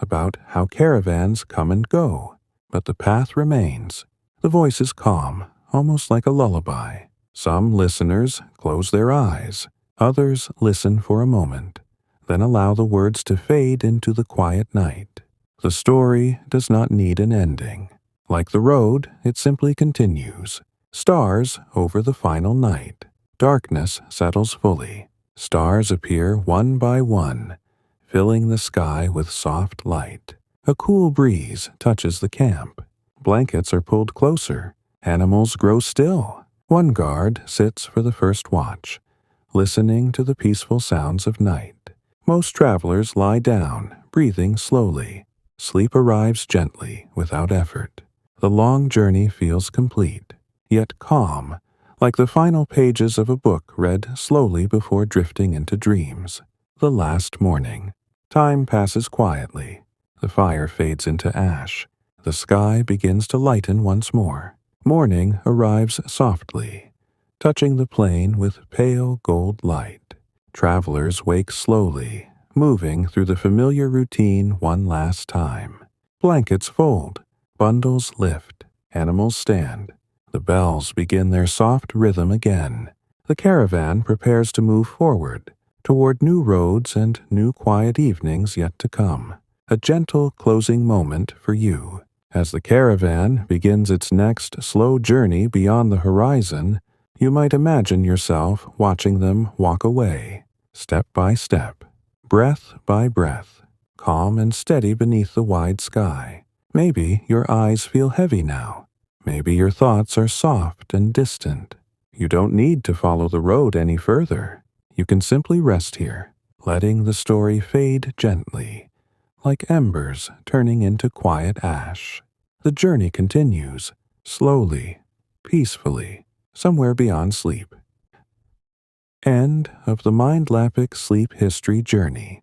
about how caravans come and go, but the path remains. The voice is calm, almost like a lullaby. Some listeners close their eyes. Others listen for a moment, then allow the words to fade into the quiet night. The story does not need an ending. Like the road, it simply continues. Stars over the final night. Darkness settles fully. Stars appear one by one, filling the sky with soft light. A cool breeze touches the camp. Blankets are pulled closer. Animals grow still. One guard sits for the first watch, listening to the peaceful sounds of night. Most travelers lie down, breathing slowly. Sleep arrives gently, without effort. The long journey feels complete, yet calm, like the final pages of a book read slowly before drifting into dreams. The last morning. Time passes quietly. The fire fades into ash. The sky begins to lighten once more. Morning arrives softly, touching the plain with pale gold light. Travelers wake slowly, moving through the familiar routine one last time. Blankets fold. Bundles lift. Animals stand. The bells begin their soft rhythm again. The caravan prepares to move forward, toward new roads and new quiet evenings yet to come. A gentle closing moment for you. As the caravan begins its next slow journey beyond the horizon, you might imagine yourself watching them walk away, step by step, breath by breath, calm and steady beneath the wide sky. Maybe your eyes feel heavy now. Maybe your thoughts are soft and distant. You don't need to follow the road any further. You can simply rest here, letting the story fade gently, like embers turning into quiet ash. The journey continues, slowly, peacefully, somewhere beyond sleep. End of the Mindleapic Sleep History Journey.